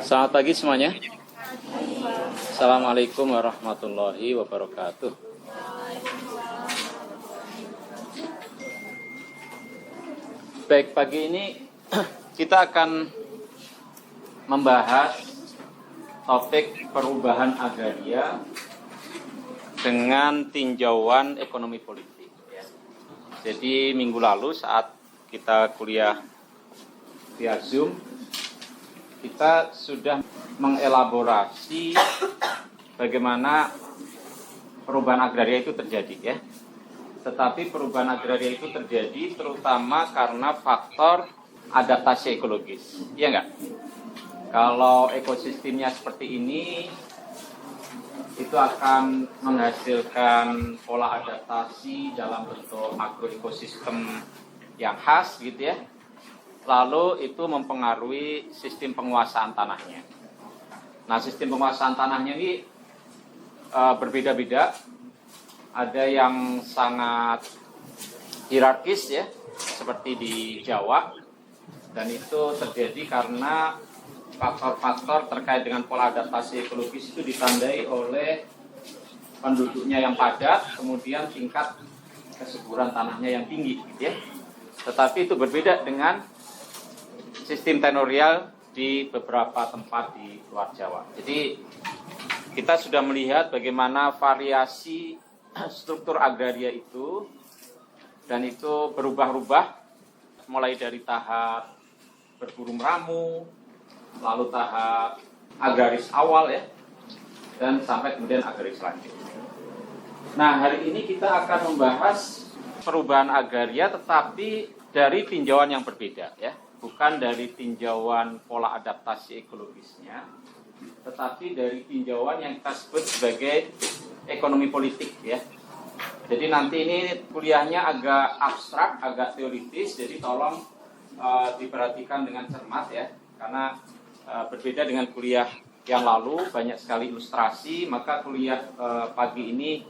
Selamat pagi semuanya. Assalamualaikum warahmatullahi wabarakatuh. Baik, pagi ini kita akan membahas topik perubahan agraria dengan tinjauan ekonomi politik. Jadi minggu lalu saat kita kuliah via Zoom, kita sudah mengelaborasi bagaimana perubahan agraria itu terjadi ya. Tetapi perubahan agraria itu terjadi terutama karena faktor adaptasi ekologis. Iya enggak? Kalau ekosistemnya seperti ini, itu akan menghasilkan pola adaptasi dalam bentuk makroekosistem yang khas gitu ya. Lalu itu mempengaruhi sistem penguasaan tanahnya. Nah, sistem penguasaan tanahnya ini berbeda-beda. Ada yang sangat hierarkis ya, seperti di Jawa. Dan itu terjadi karena faktor-faktor terkait dengan pola adaptasi ekologis itu ditandai oleh penduduknya yang padat, kemudian tingkat kesuburan tanahnya yang tinggi gitu ya. Tetapi itu berbeda dengan sistem tenurial di beberapa tempat di luar Jawa. Jadi kita sudah melihat bagaimana variasi struktur agraria itu, dan itu berubah-ubah mulai dari tahap berburu meramu, lalu tahap agraris awal ya, dan sampai kemudian agraris lanjut. Nah, hari ini kita akan membahas perubahan agraria tetapi dari tinjauan yang berbeda ya. Bukan dari tinjauan pola adaptasi ekologisnya, tetapi dari tinjauan yang kita sebut sebagai ekonomi politik ya. Jadi nanti ini kuliahnya agak abstrak, agak teoritis, jadi tolong diperhatikan dengan cermat ya, karena berbeda dengan kuliah yang lalu, banyak sekali ilustrasi, maka kuliah pagi ini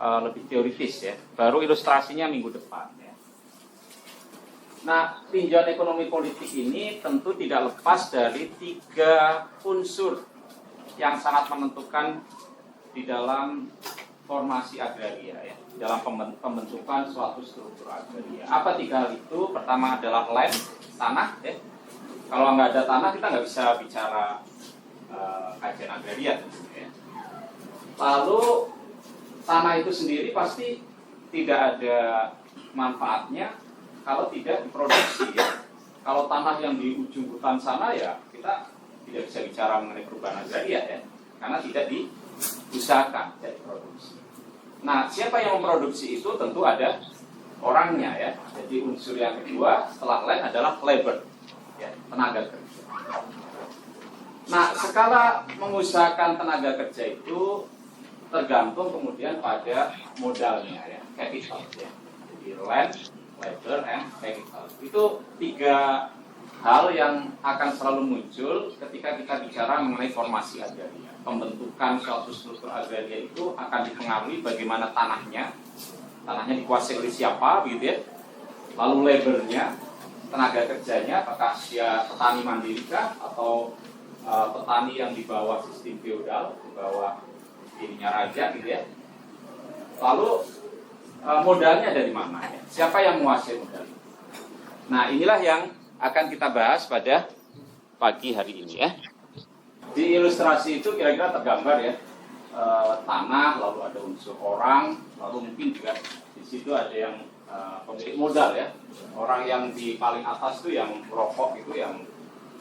lebih teoritis ya, baru ilustrasinya minggu depan ya. Nah, tinjauan ekonomi politik ini tentu tidak lepas dari 3 unsur yang sangat menentukan di dalam formasi agraria ya, dalam pembentukan suatu struktur agraria. Apa 3 hal itu? Pertama adalah land, tanah ya. Kalau nggak ada tanah kita nggak bisa bicara kajian agraria ya. Lalu tanah itu sendiri pasti tidak ada manfaatnya kalau tidak diproduksi ya. Kalau tanah yang di ujung hutan sana ya kita tidak bisa bicara mengenai perubahan agraria ya, karena tidak diusahakan, tidak diproduksi. Nah, siapa yang memproduksi itu tentu ada orangnya ya. Jadi unsur yang kedua setelah land adalah labor ya, tenaga kerja. Nah, skala mengusahakan tenaga kerja itu tergantung kemudian pada modalnya ya, capital ya. Jadi land, labor, and capital. Itu 3 hal yang akan selalu muncul ketika kita bicara mengenai formasi agraria. Pembentukan suatu struktur agraria itu akan dipengaruhi bagaimana tanahnya dikuasai oleh siapa gitu ya. Lalu labornya, tenaga kerjanya, apakah dia petani mandiri kah atau petani yang di bawah sistem feodal, di bawah dirinya raja gitu ya. Lalu modalnya dari mana ya? Siapa yang menguasai modal? Nah, inilah yang akan kita bahas pada pagi hari ini ya. Di ilustrasi itu kira-kira tergambar ya, tanah, lalu ada unsur orang, lalu mungkin juga di situ ada yang pemilik modal ya. Orang yang di paling atas itu yang merokok itu, yang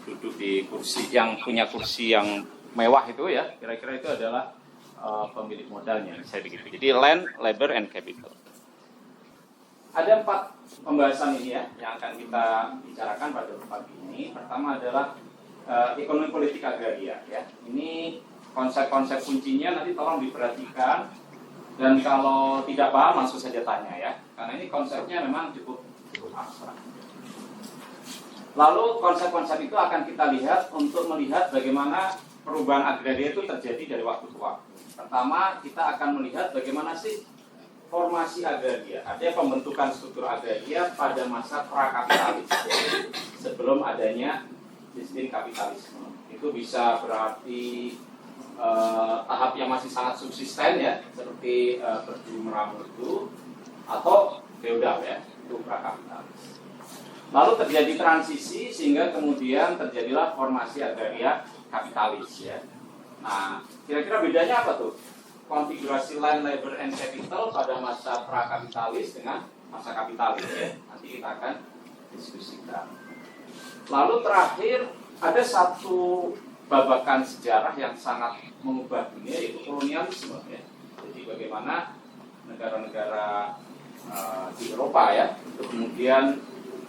duduk di kursi, yang punya kursi yang mewah itu ya, kira-kira itu adalah pemilik modalnya, saya begitu. Jadi land, labor, and capital. Ada 4 pembahasan ini ya yang akan kita bicarakan pada pagi ini. Pertama adalah ekonomi politik agraria ya. Ini konsep-konsep kuncinya nanti tolong diperhatikan, dan kalau tidak paham langsung saja tanya ya. Karena ini konsepnya memang cukup abstrak. Lalu konsep-konsep itu akan kita lihat untuk melihat bagaimana perubahan agraria itu terjadi dari waktu ke waktu. Pertama, kita akan melihat bagaimana sih formasi agraria, ada pembentukan struktur agraria pada masa prakapitalis sebelum adanya sistem kapitalisme. Itu bisa berarti tahap yang masih sangat subsisten ya, seperti berduri meramutu, atau feodal ya, itu prakapitalis. Lalu terjadi transisi sehingga kemudian terjadilah formasi agraria kapitalis ya. Nah, kira-kira bedanya apa tuh? Konfigurasi land, labor, and capital pada masa prakapitalis dengan masa kapitalis ya. Nanti kita akan diskusikan. Lalu terakhir ada satu babakan sejarah yang sangat mengubah dunia, yaitu kolonialisme ya. Jadi bagaimana negara-negara di Eropa ya itu kemudian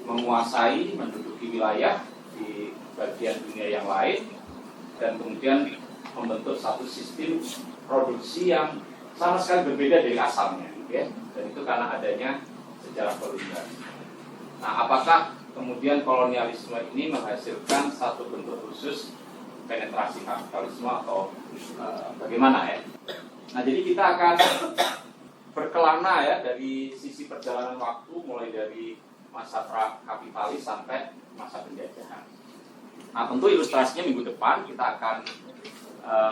menguasai, menduduki wilayah di bagian dunia yang lain dan kemudian membentuk satu sistem produksi yang sama sekali berbeda dari asalnya ya. Dan itu karena adanya sejarah kolonial. Nah, apakah kemudian kolonialisme ini menghasilkan satu bentuk khusus penetrasi kapitalisme atau bagaimana ya? Nah, jadi kita akan berkelana ya dari sisi perjalanan waktu mulai dari masa pra-kapitalis sampai masa penjajahan. Nah, tentu ilustrasinya minggu depan kita akan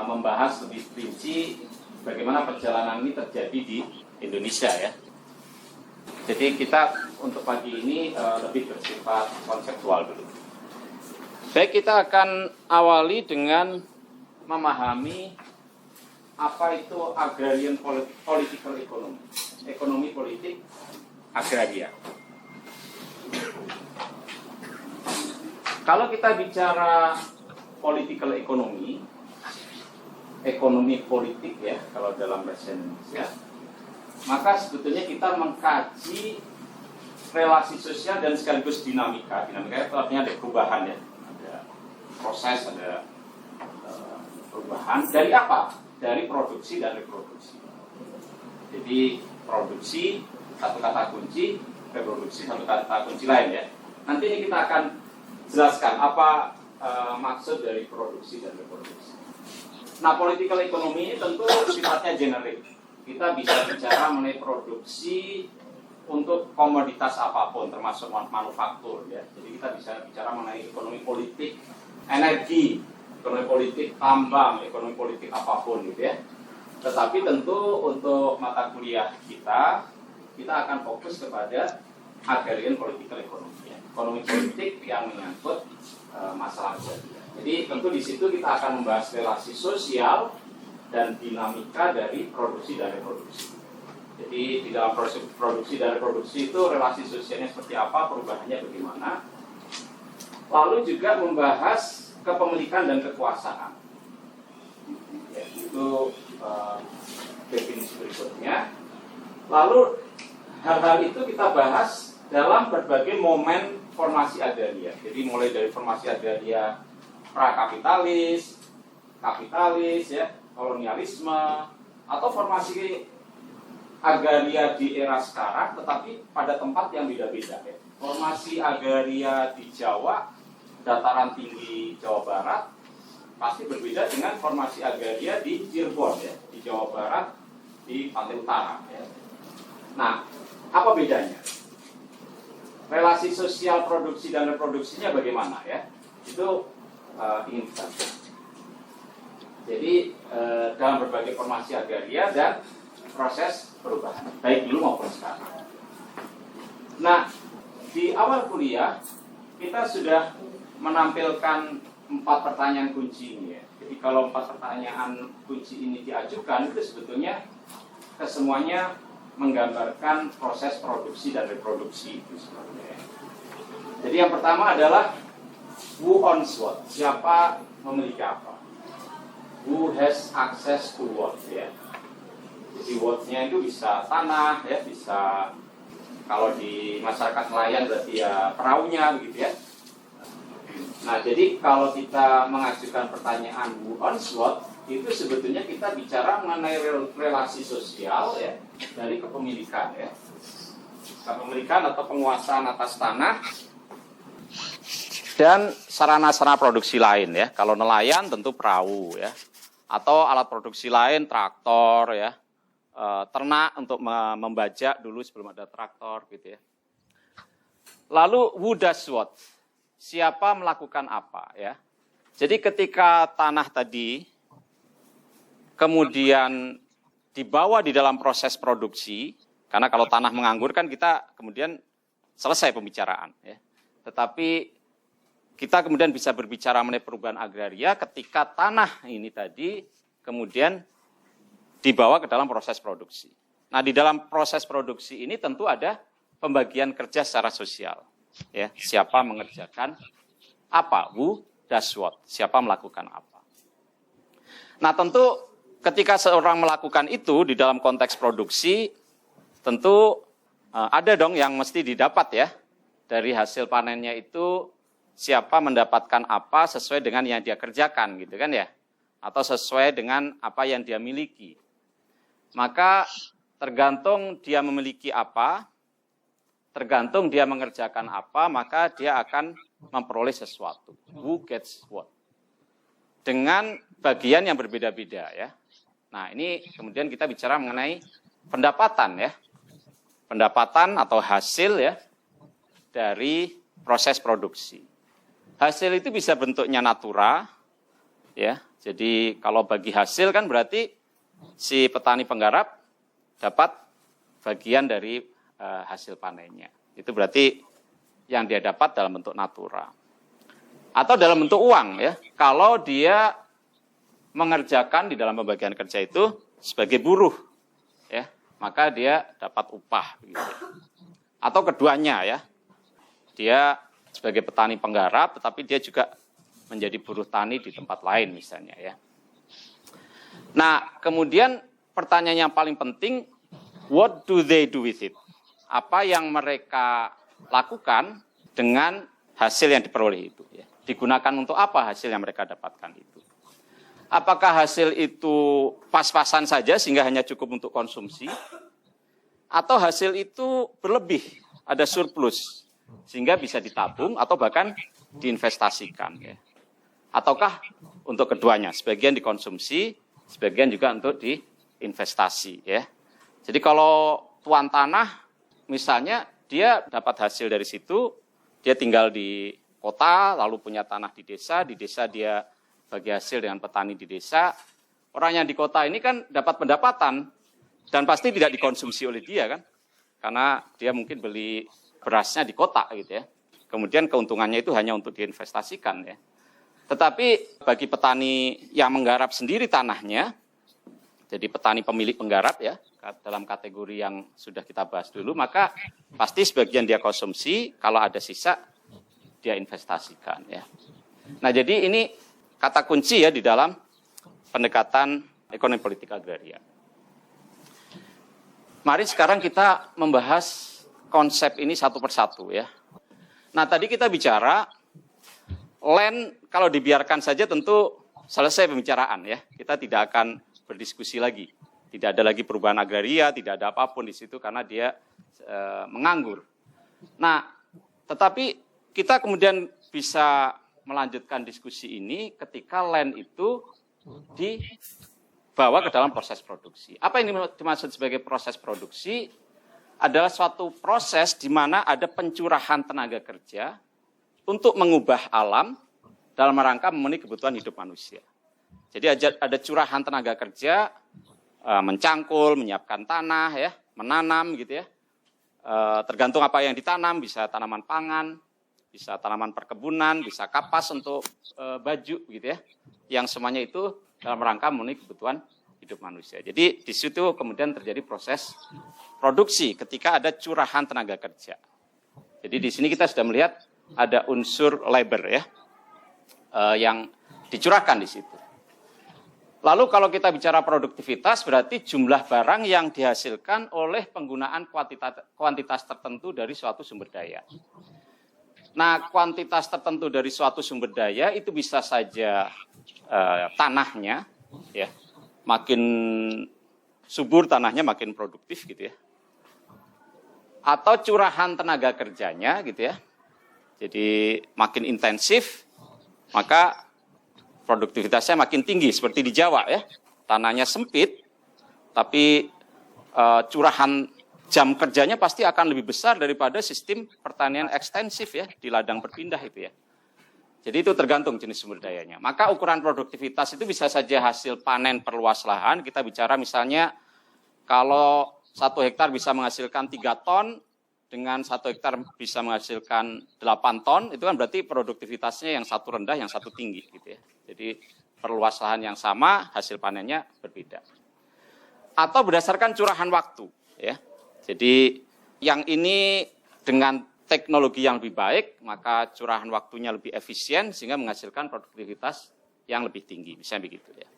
membahas lebih rinci bagaimana perjalanan ini terjadi di Indonesia ya. Jadi kita untuk pagi ini lebih bersifat konseptual dulu. Baik, kita akan awali dengan memahami apa itu agrarian political economy, ekonomi politik agraria. Kalau kita bicara political economy, ekonomi politik ya, kalau dalam bahasa Indonesia, maka sebetulnya kita mengkaji relasi sosial dan sekaligus dinamika. Dinamika itu artinya ada perubahan ya, ada proses, ada perubahan. Dari apa? Dari produksi dan reproduksi. Jadi produksi satu kata kunci, reproduksi satu kata kunci lain ya. Nanti ini kita akan jelaskan apa maksud dari produksi dan reproduksi. Nah, political economy ini tentu sifatnya generik. Kita bisa bicara mengenai produksi untuk komoditas apapun, termasuk manufaktur ya. Jadi kita bisa bicara mengenai ekonomi politik energi, ekonomi politik tambang, ekonomi politik apapun gitu ya. Tetapi tentu untuk mata kuliah kita akan fokus kepada agrarian political economy ya. Ekonomi politik yang menyangkut masalah agraria. Jadi tentu di situ kita akan membahas relasi sosial dan dinamika dari produksi dan reproduksi. Jadi di dalam proses produksi dan reproduksi itu relasi sosialnya seperti apa, perubahannya bagaimana. Lalu juga membahas kepemilikan dan kekuasaan. Ya, itu definisi berikutnya. Lalu hal-hal itu kita bahas dalam berbagai momen formasi agraria. Jadi mulai dari formasi agraria prakapitalis, kapitalis, ya, kolonialisme, atau formasi agraria di era sekarang, tetapi pada tempat yang beda-beda. Ya. Formasi agraria di Jawa, dataran tinggi Jawa Barat, pasti berbeda dengan formasi agraria di Cirebon, ya, di Jawa Barat, di Pantai Utara. Ya. Nah, apa bedanya? Relasi sosial produksi dan reproduksinya bagaimana ya? Itu ingin kita. Jadi dalam berbagai formasi agraria dan proses perubahan, baik dulu maupun sekarang. Nah, di awal kuliah kita sudah menampilkan 4 pertanyaan kunci ini ya. Jadi kalau 4 pertanyaan kunci ini diajukan, itu sebetulnya kesemuanya menggambarkan proses produksi dan reproduksi itu sebenarnya. Jadi yang pertama adalah who owns what? Siapa memiliki apa? Who has access to what? Ya. Jadi what-nya itu bisa tanah, ya, bisa kalau di masyarakat nelayan berarti ya perahunya, begitu ya. Nah, jadi kalau kita mengajukan pertanyaan who owns what, itu sebetulnya kita bicara mengenai relasi sosial ya dari kepemilikan ya. Kepemilikan atau penguasaan atas tanah dan sarana-sarana produksi lain ya. Kalau nelayan tentu perahu ya. Atau alat produksi lain traktor ya. Ternak untuk membajak dulu sebelum ada traktor gitu ya. Lalu who does what? Siapa melakukan apa ya? Jadi ketika tanah tadi kemudian dibawa di dalam proses produksi, karena kalau tanah menganggur kan kita kemudian selesai pembicaraan. Ya. Tetapi kita kemudian bisa berbicara mengenai perubahan agraria ketika tanah ini tadi kemudian dibawa ke dalam proses produksi. Nah, di dalam proses produksi ini tentu ada pembagian kerja secara sosial. Ya, siapa mengerjakan apa? Who does what? Siapa melakukan apa? Nah, tentu ketika seorang melakukan itu di dalam konteks produksi, tentu ada dong yang mesti didapat ya. Dari hasil panennya itu siapa mendapatkan apa sesuai dengan yang dia kerjakan gitu kan ya. Atau sesuai dengan apa yang dia miliki. Maka tergantung dia memiliki apa, tergantung dia mengerjakan apa, maka dia akan memperoleh sesuatu. Who gets what? Dengan bagian yang berbeda-beda ya. Nah, ini kemudian kita bicara mengenai pendapatan ya. Pendapatan atau hasil ya dari proses produksi. Hasil itu bisa bentuknya natura ya. Jadi kalau bagi hasil kan berarti si petani penggarap dapat bagian dari hasil panennya. Itu berarti yang dia dapat dalam bentuk natura. Atau dalam bentuk uang ya. Kalau dia mengerjakan di dalam pembagian kerja itu sebagai buruh ya, maka dia dapat upah gitu. Atau keduanya ya. Dia sebagai petani penggarap tetapi dia juga menjadi buruh tani di tempat lain misalnya ya. Nah, kemudian pertanyaan yang paling penting, what do they do with it? Apa yang mereka lakukan dengan hasil yang diperoleh itu ya. Digunakan untuk apa hasil yang mereka dapatkan itu? Apakah hasil itu pas-pasan saja sehingga hanya cukup untuk konsumsi? Atau hasil itu berlebih, ada surplus, sehingga bisa ditabung atau bahkan diinvestasikan. Ya. Ataukah untuk keduanya, sebagian dikonsumsi, sebagian juga untuk diinvestasi. Ya. Jadi kalau tuan tanah, misalnya dia dapat hasil dari situ, dia tinggal di kota, lalu punya tanah di desa dia bagi hasil dengan petani di desa. Orang yang di kota ini kan dapat pendapatan dan pasti tidak dikonsumsi oleh dia kan. Karena dia mungkin beli berasnya di kota gitu ya. Kemudian keuntungannya itu hanya untuk diinvestasikan ya. Tetapi bagi petani yang menggarap sendiri tanahnya, jadi petani pemilik penggarap ya, dalam kategori yang sudah kita bahas dulu, maka pasti sebagian dia konsumsi, kalau ada sisa dia investasikan ya. Nah, jadi ini kata kunci ya di dalam pendekatan ekonomi politik agraria. Mari sekarang kita membahas konsep ini satu persatu ya. Nah, tadi kita bicara land kalau dibiarkan saja tentu selesai pembicaraan ya. Kita tidak akan berdiskusi lagi. Tidak ada lagi perubahan agraria, tidak ada apapun di situ karena dia menganggur. Nah, tetapi kita kemudian bisa melanjutkan diskusi ini ketika land itu dibawa ke dalam proses produksi. Apa yang dimaksud sebagai proses produksi? Adalah suatu proses di mana ada pencurahan tenaga kerja untuk mengubah alam dalam rangka memenuhi kebutuhan hidup manusia. Jadi ada curahan tenaga kerja, mencangkul, menyiapkan tanah, ya, menanam gitu ya. Tergantung apa yang ditanam, bisa tanaman pangan, bisa tanaman perkebunan, bisa kapas untuk baju gitu ya. Yang semuanya itu dalam rangka memenuhi kebutuhan hidup manusia. Jadi di situ kemudian terjadi proses produksi ketika ada curahan tenaga kerja. Jadi di sini kita sudah melihat ada unsur labor ya yang dicurahkan di situ. Lalu kalau kita bicara produktivitas berarti jumlah barang yang dihasilkan oleh penggunaan kuantitas tertentu dari suatu sumber daya. Nah, kuantitas tertentu dari suatu sumber daya itu bisa saja tanahnya, ya, makin subur tanahnya makin produktif gitu ya. Atau curahan tenaga kerjanya gitu ya. Jadi makin intensif, maka produktivitasnya makin tinggi seperti di Jawa ya. Tanahnya sempit, tapi curahan jam kerjanya pasti akan lebih besar daripada sistem pertanian ekstensif ya di ladang berpindah itu ya. Jadi itu tergantung jenis sumber dayanya. Maka ukuran produktivitas itu bisa saja hasil panen perluas lahan. Kita bicara misalnya kalau 1 hektar bisa menghasilkan 3 ton, dengan 1 hektar bisa menghasilkan 8 ton, itu kan berarti produktivitasnya yang satu rendah, yang satu tinggi gitu ya. Jadi perluas lahan yang sama, hasil panennya berbeda. Atau berdasarkan curahan waktu ya. Jadi yang ini dengan teknologi yang lebih baik, maka curahan waktunya lebih efisien sehingga menghasilkan produktivitas yang lebih tinggi, misalnya begitu ya.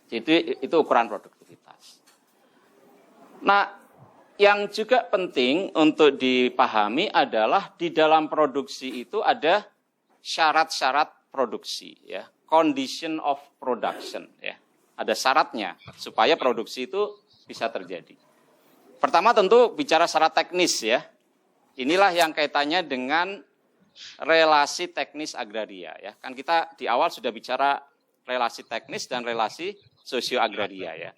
Jadi itu ukuran produktivitas. Nah, yang juga penting untuk dipahami adalah di dalam produksi itu ada syarat-syarat produksi ya, condition of production ya. Ada syaratnya supaya produksi itu bisa terjadi. Pertama tentu bicara secara teknis ya. Inilah yang kaitannya dengan relasi teknis agraria ya. Kan kita di awal sudah bicara relasi teknis dan relasi sosio-agraria ya.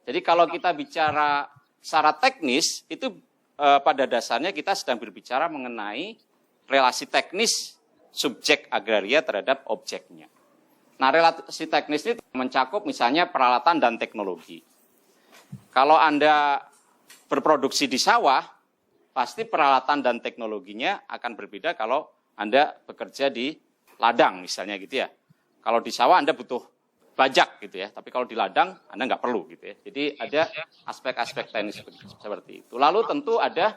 Jadi kalau kita bicara secara teknis itu pada dasarnya kita sedang berbicara mengenai relasi teknis subjek agraria terhadap objeknya. Nah, relasi teknis ini mencakup misalnya peralatan dan teknologi. Kalau Anda berproduksi di sawah, pasti peralatan dan teknologinya akan berbeda kalau Anda bekerja di ladang misalnya gitu ya. Kalau di sawah Anda butuh bajak gitu ya, tapi kalau di ladang Anda nggak perlu gitu ya. Jadi ada aspek-aspek teknis seperti itu. Lalu tentu ada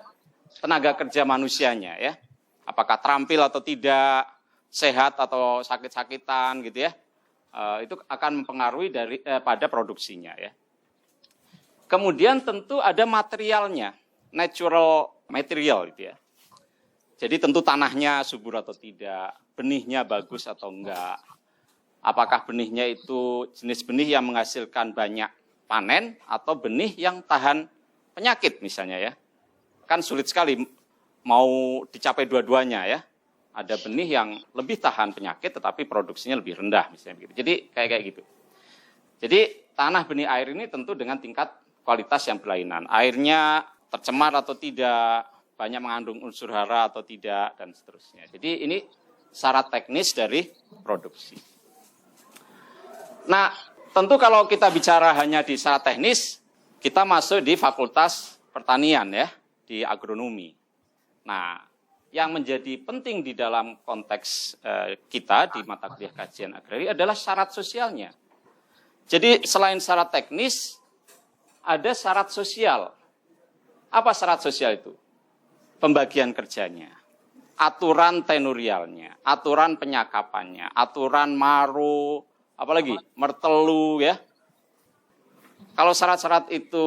tenaga kerja manusianya ya. Apakah terampil atau tidak, sehat atau sakit-sakitan gitu ya. Itu akan mempengaruhi pada produksinya ya. Kemudian tentu ada materialnya, natural material gitu ya. Jadi tentu tanahnya subur atau tidak, benihnya bagus atau enggak. Apakah benihnya itu jenis benih yang menghasilkan banyak panen atau benih yang tahan penyakit misalnya ya. Kan sulit sekali mau dicapai dua-duanya ya. Ada benih yang lebih tahan penyakit tetapi produksinya lebih rendah misalnya begitu. Jadi kayak gitu. Jadi tanah benih air ini tentu dengan tingkat kualitas yang berlainan. Airnya tercemar atau tidak, banyak mengandung unsur hara atau tidak, dan seterusnya. Jadi ini syarat teknis dari produksi. Nah, tentu kalau kita bicara hanya di syarat teknis, kita masuk di fakultas pertanian ya, di agronomi. Nah, yang menjadi penting di dalam konteks kita di mata kuliah kajian agraria adalah syarat sosialnya. Jadi selain syarat teknis, ada syarat sosial. Apa syarat sosial itu? Pembagian kerjanya, aturan tenurialnya, aturan penyakapannya, aturan maru, apalagi mertelu ya. Kalau syarat-syarat itu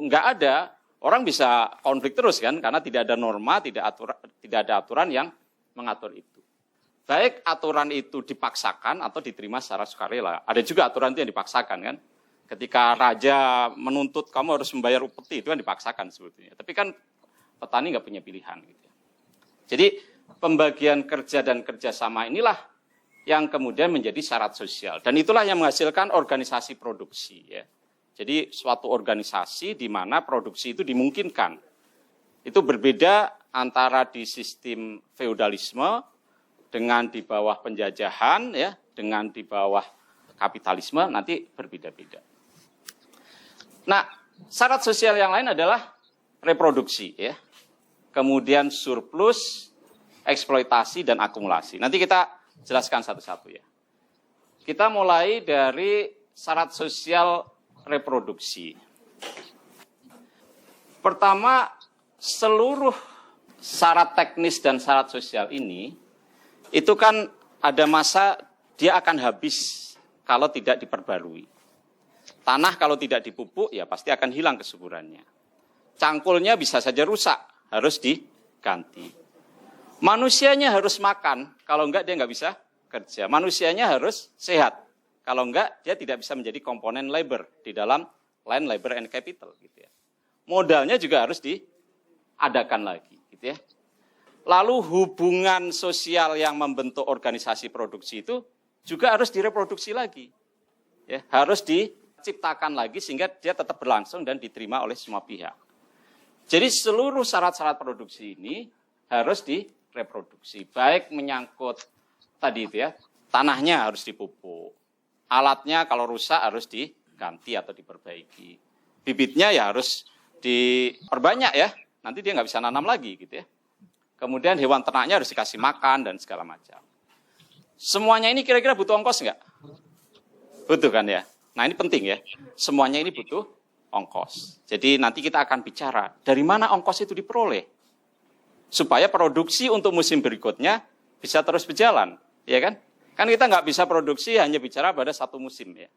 nggak ada, orang bisa konflik terus kan, karena tidak ada norma, tidak ada aturan yang mengatur itu. Baik aturan itu dipaksakan atau diterima secara sukarela. Ada juga aturan itu yang dipaksakan kan. Ketika raja menuntut kamu harus membayar upeti, itu kan dipaksakan sebetulnya. Tapi kan petani nggak punya pilihan. Gitu. Jadi pembagian kerja dan kerjasama inilah yang kemudian menjadi syarat sosial. Dan itulah yang menghasilkan organisasi produksi. Ya. Jadi suatu organisasi di mana produksi itu dimungkinkan. Itu berbeda antara di sistem feudalisme dengan di bawah penjajahan, ya, dengan di bawah kapitalisme, nanti berbeda-beda. Nah, syarat sosial yang lain adalah reproduksi, ya. Kemudian surplus, eksploitasi, dan akumulasi. Nanti kita jelaskan satu-satu ya. Kita mulai dari syarat sosial reproduksi. Pertama, seluruh syarat teknis dan syarat sosial ini, itu kan ada masa dia akan habis kalau tidak diperbarui. Tanah kalau tidak dipupuk ya pasti akan hilang kesuburannya. Cangkulnya bisa saja rusak, harus diganti. Manusianya harus makan, kalau enggak dia enggak bisa kerja. Manusianya harus sehat, kalau enggak dia tidak bisa menjadi komponen labor di dalam land, labor, and capital. Gitu ya. Modalnya juga harus diadakan lagi. Gitu ya. Lalu hubungan sosial yang membentuk organisasi produksi itu juga harus direproduksi lagi. Ya, harus diciptakan lagi sehingga dia tetap berlangsung dan diterima oleh semua pihak. Jadi seluruh syarat-syarat produksi ini harus direproduksi. Baik menyangkut tadi itu ya, tanahnya harus dipupuk. Alatnya kalau rusak harus diganti atau diperbaiki. Bibitnya ya harus diperbanyak ya, nanti dia nggak bisa nanam lagi gitu ya. Kemudian hewan ternaknya harus dikasih makan dan segala macam. Semuanya ini kira-kira butuh ongkos nggak? Butuh kan ya? Nah ini penting ya, semuanya ini butuh ongkos. Jadi nanti kita akan bicara dari mana ongkos itu diperoleh. Supaya produksi untuk musim berikutnya bisa terus berjalan, ya kan? Kan kita nggak bisa produksi hanya bicara pada satu musim ya.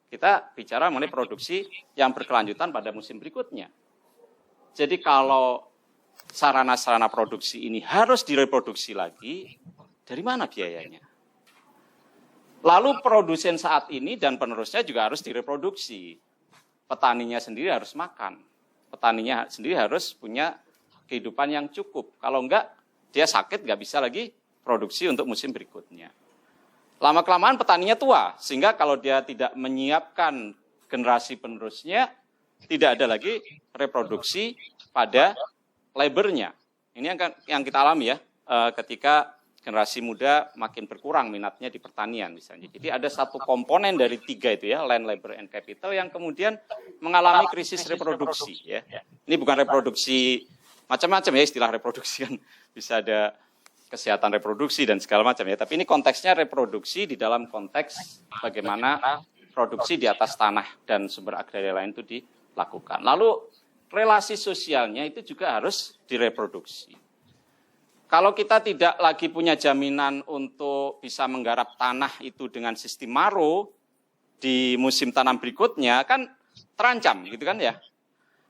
Kita bicara mengenai produksi yang berkelanjutan pada musim berikutnya. Jadi kalau sarana-sarana produksi ini harus direproduksi lagi, dari mana biayanya? Lalu produsen saat ini dan penerusnya juga harus direproduksi. Petaninya sendiri harus makan. Petaninya sendiri harus punya kehidupan yang cukup. Kalau enggak, dia sakit, nggak bisa lagi produksi untuk musim berikutnya. Lama-kelamaan petaninya tua, sehingga kalau dia tidak menyiapkan generasi penerusnya, tidak ada lagi reproduksi pada labornya. Ini yang kita alami ya, ketika generasi muda makin berkurang minatnya di pertanian misalnya. Jadi ada satu komponen dari tiga itu ya, land, labor, and capital yang kemudian mengalami krisis reproduksi. Ya. Ini bukan reproduksi macam-macam ya, istilah reproduksi kan bisa ada kesehatan reproduksi dan segala macam ya. Tapi ini konteksnya reproduksi di dalam konteks bagaimana produksi di atas tanah dan sumber agraria lain itu dilakukan. Lalu relasi sosialnya itu juga harus direproduksi. Kalau kita tidak lagi punya jaminan untuk bisa menggarap tanah itu dengan sistem maro di musim tanam berikutnya kan terancam gitu kan ya.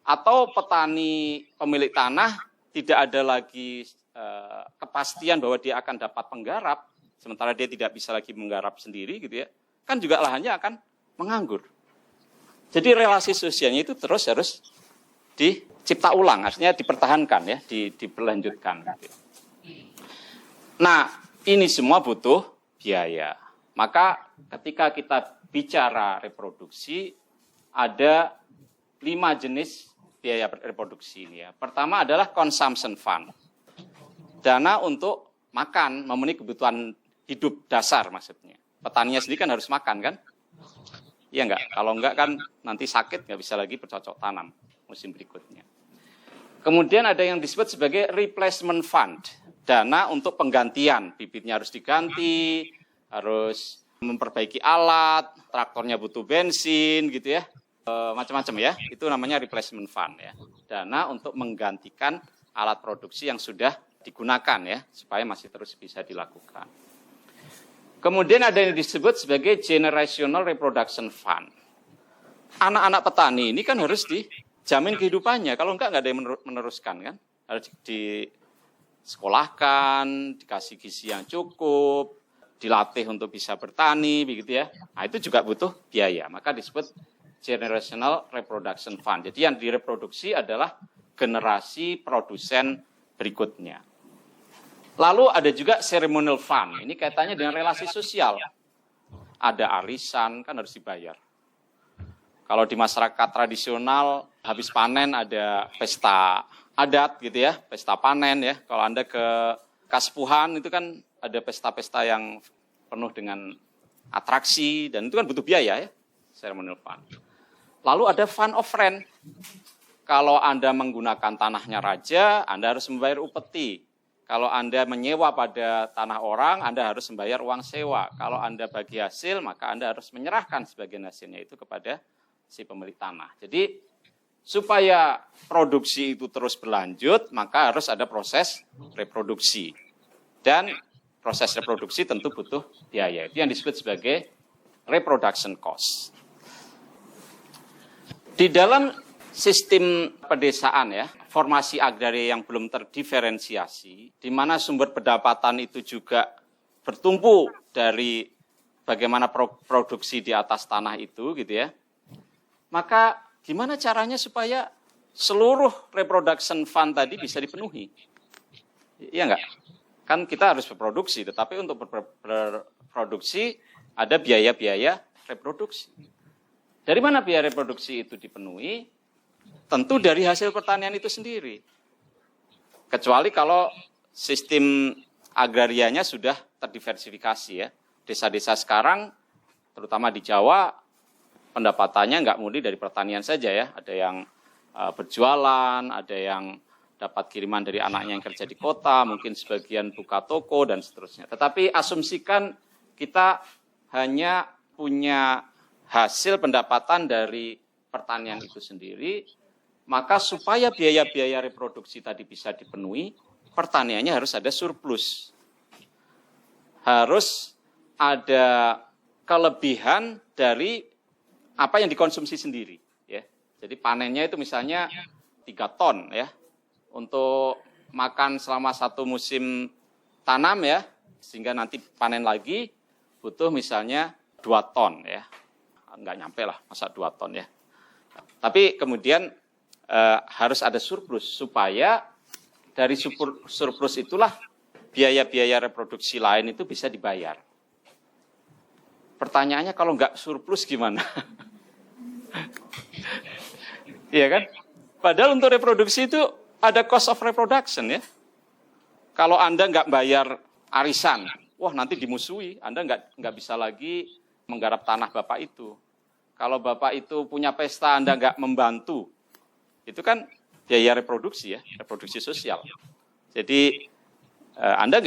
Atau petani pemilik tanah tidak ada lagi kepastian bahwa dia akan dapat penggarap, sementara dia tidak bisa lagi menggarap sendiri gitu ya, kan juga lahannya akan menganggur. Jadi relasi sosialnya itu terus harus dicipta ulang, artinya dipertahankan ya, diberlanjutkan. Gitu. Nah, ini semua butuh biaya. Maka ketika kita bicara reproduksi, ada 5 jenis biaya reproduksi ini ya. Pertama adalah consumption fund. Dana untuk makan, memenuhi kebutuhan hidup dasar maksudnya. Petaninya sendiri kan harus makan kan? Iya enggak? Kalau enggak kan nanti sakit, nggak bisa lagi bercocok tanam musim berikutnya. Kemudian ada yang disebut sebagai replacement fund. Dana untuk penggantian, bibitnya harus diganti, harus memperbaiki alat, traktornya butuh bensin gitu ya. Macam-macam ya, itu namanya replacement fund ya. Dana untuk menggantikan alat produksi yang sudah digunakan ya, supaya masih terus bisa dilakukan. Kemudian ada yang disebut sebagai generational reproduction fund. Anak-anak petani ini kan harus dijamin kehidupannya, kalau enggak ada yang meneruskan kan. Harus disekolahkan, dikasih gizi yang cukup, dilatih untuk bisa bertani begitu ya. Nah, itu juga butuh biaya, maka disebut generational reproduction fund. Jadi yang direproduksi adalah generasi produsen berikutnya. Lalu ada juga ceremonial fund. Ini kaitannya dengan relasi sosial. Ada arisan, kan harus dibayar. Kalau di masyarakat tradisional, habis panen ada pesta adat gitu ya, pesta panen ya. Kalau Anda ke Kaspuhan itu kan ada pesta-pesta yang penuh dengan atraksi, dan itu kan butuh biaya ya, ceremonial fund. Lalu ada fund of rent. Kalau Anda menggunakan tanahnya raja, Anda harus membayar upeti. Kalau Anda menyewa pada tanah orang, Anda harus membayar uang sewa. Kalau Anda bagi hasil, maka Anda harus menyerahkan sebagian hasilnya itu kepada si pemilik tanah. Jadi, supaya produksi itu terus berlanjut, maka harus ada proses reproduksi. Dan proses reproduksi tentu butuh biaya. Itu yang disebut sebagai reproduction cost. Di dalam sistem pedesaan ya, formasi agraria yang belum terdiferensiasi, di mana sumber pendapatan itu juga bertumpu dari bagaimana produksi di atas tanah itu gitu ya. Maka gimana caranya supaya seluruh reproduction fund tadi bisa dipenuhi? Iya enggak? Kan kita harus berproduksi, tetapi untuk berproduksi ada biaya-biaya reproduksi. Dari mana biaya reproduksi itu dipenuhi? Tentu dari hasil pertanian itu sendiri. Kecuali kalau sistem agrarianya sudah terdiversifikasi ya. Desa-desa sekarang, terutama di Jawa, pendapatannya nggak murni dari pertanian saja ya. Ada yang berjualan, ada yang dapat kiriman dari anaknya yang kerja di kota, mungkin sebagian buka toko dan seterusnya. Tetapi asumsikan kita hanya punya hasil pendapatan dari pertanian itu sendiri, maka supaya biaya-biaya reproduksi tadi bisa dipenuhi, pertaniannya harus ada surplus. Harus ada kelebihan dari apa yang dikonsumsi sendiri. Ya. Jadi panennya itu misalnya 3 ton ya. Untuk makan selama 1 musim tanam ya, sehingga nanti panen lagi butuh misalnya 2 ton ya. Enggak nyampe lah, masa 2 ton ya. Tapi kemudian harus ada surplus, supaya dari surplus itulah biaya-biaya reproduksi lain itu bisa dibayar. Pertanyaannya kalau enggak surplus gimana? Iya kan? Padahal untuk reproduksi itu ada cost of reproduction ya. Kalau Anda nggak bayar arisan, wah nanti dimusuhi. Anda nggak bisa lagi menggarap tanah Bapak itu. Kalau Bapak itu punya pesta, Anda nggak membantu, itu kan biaya reproduksi ya, reproduksi sosial. Jadi Anda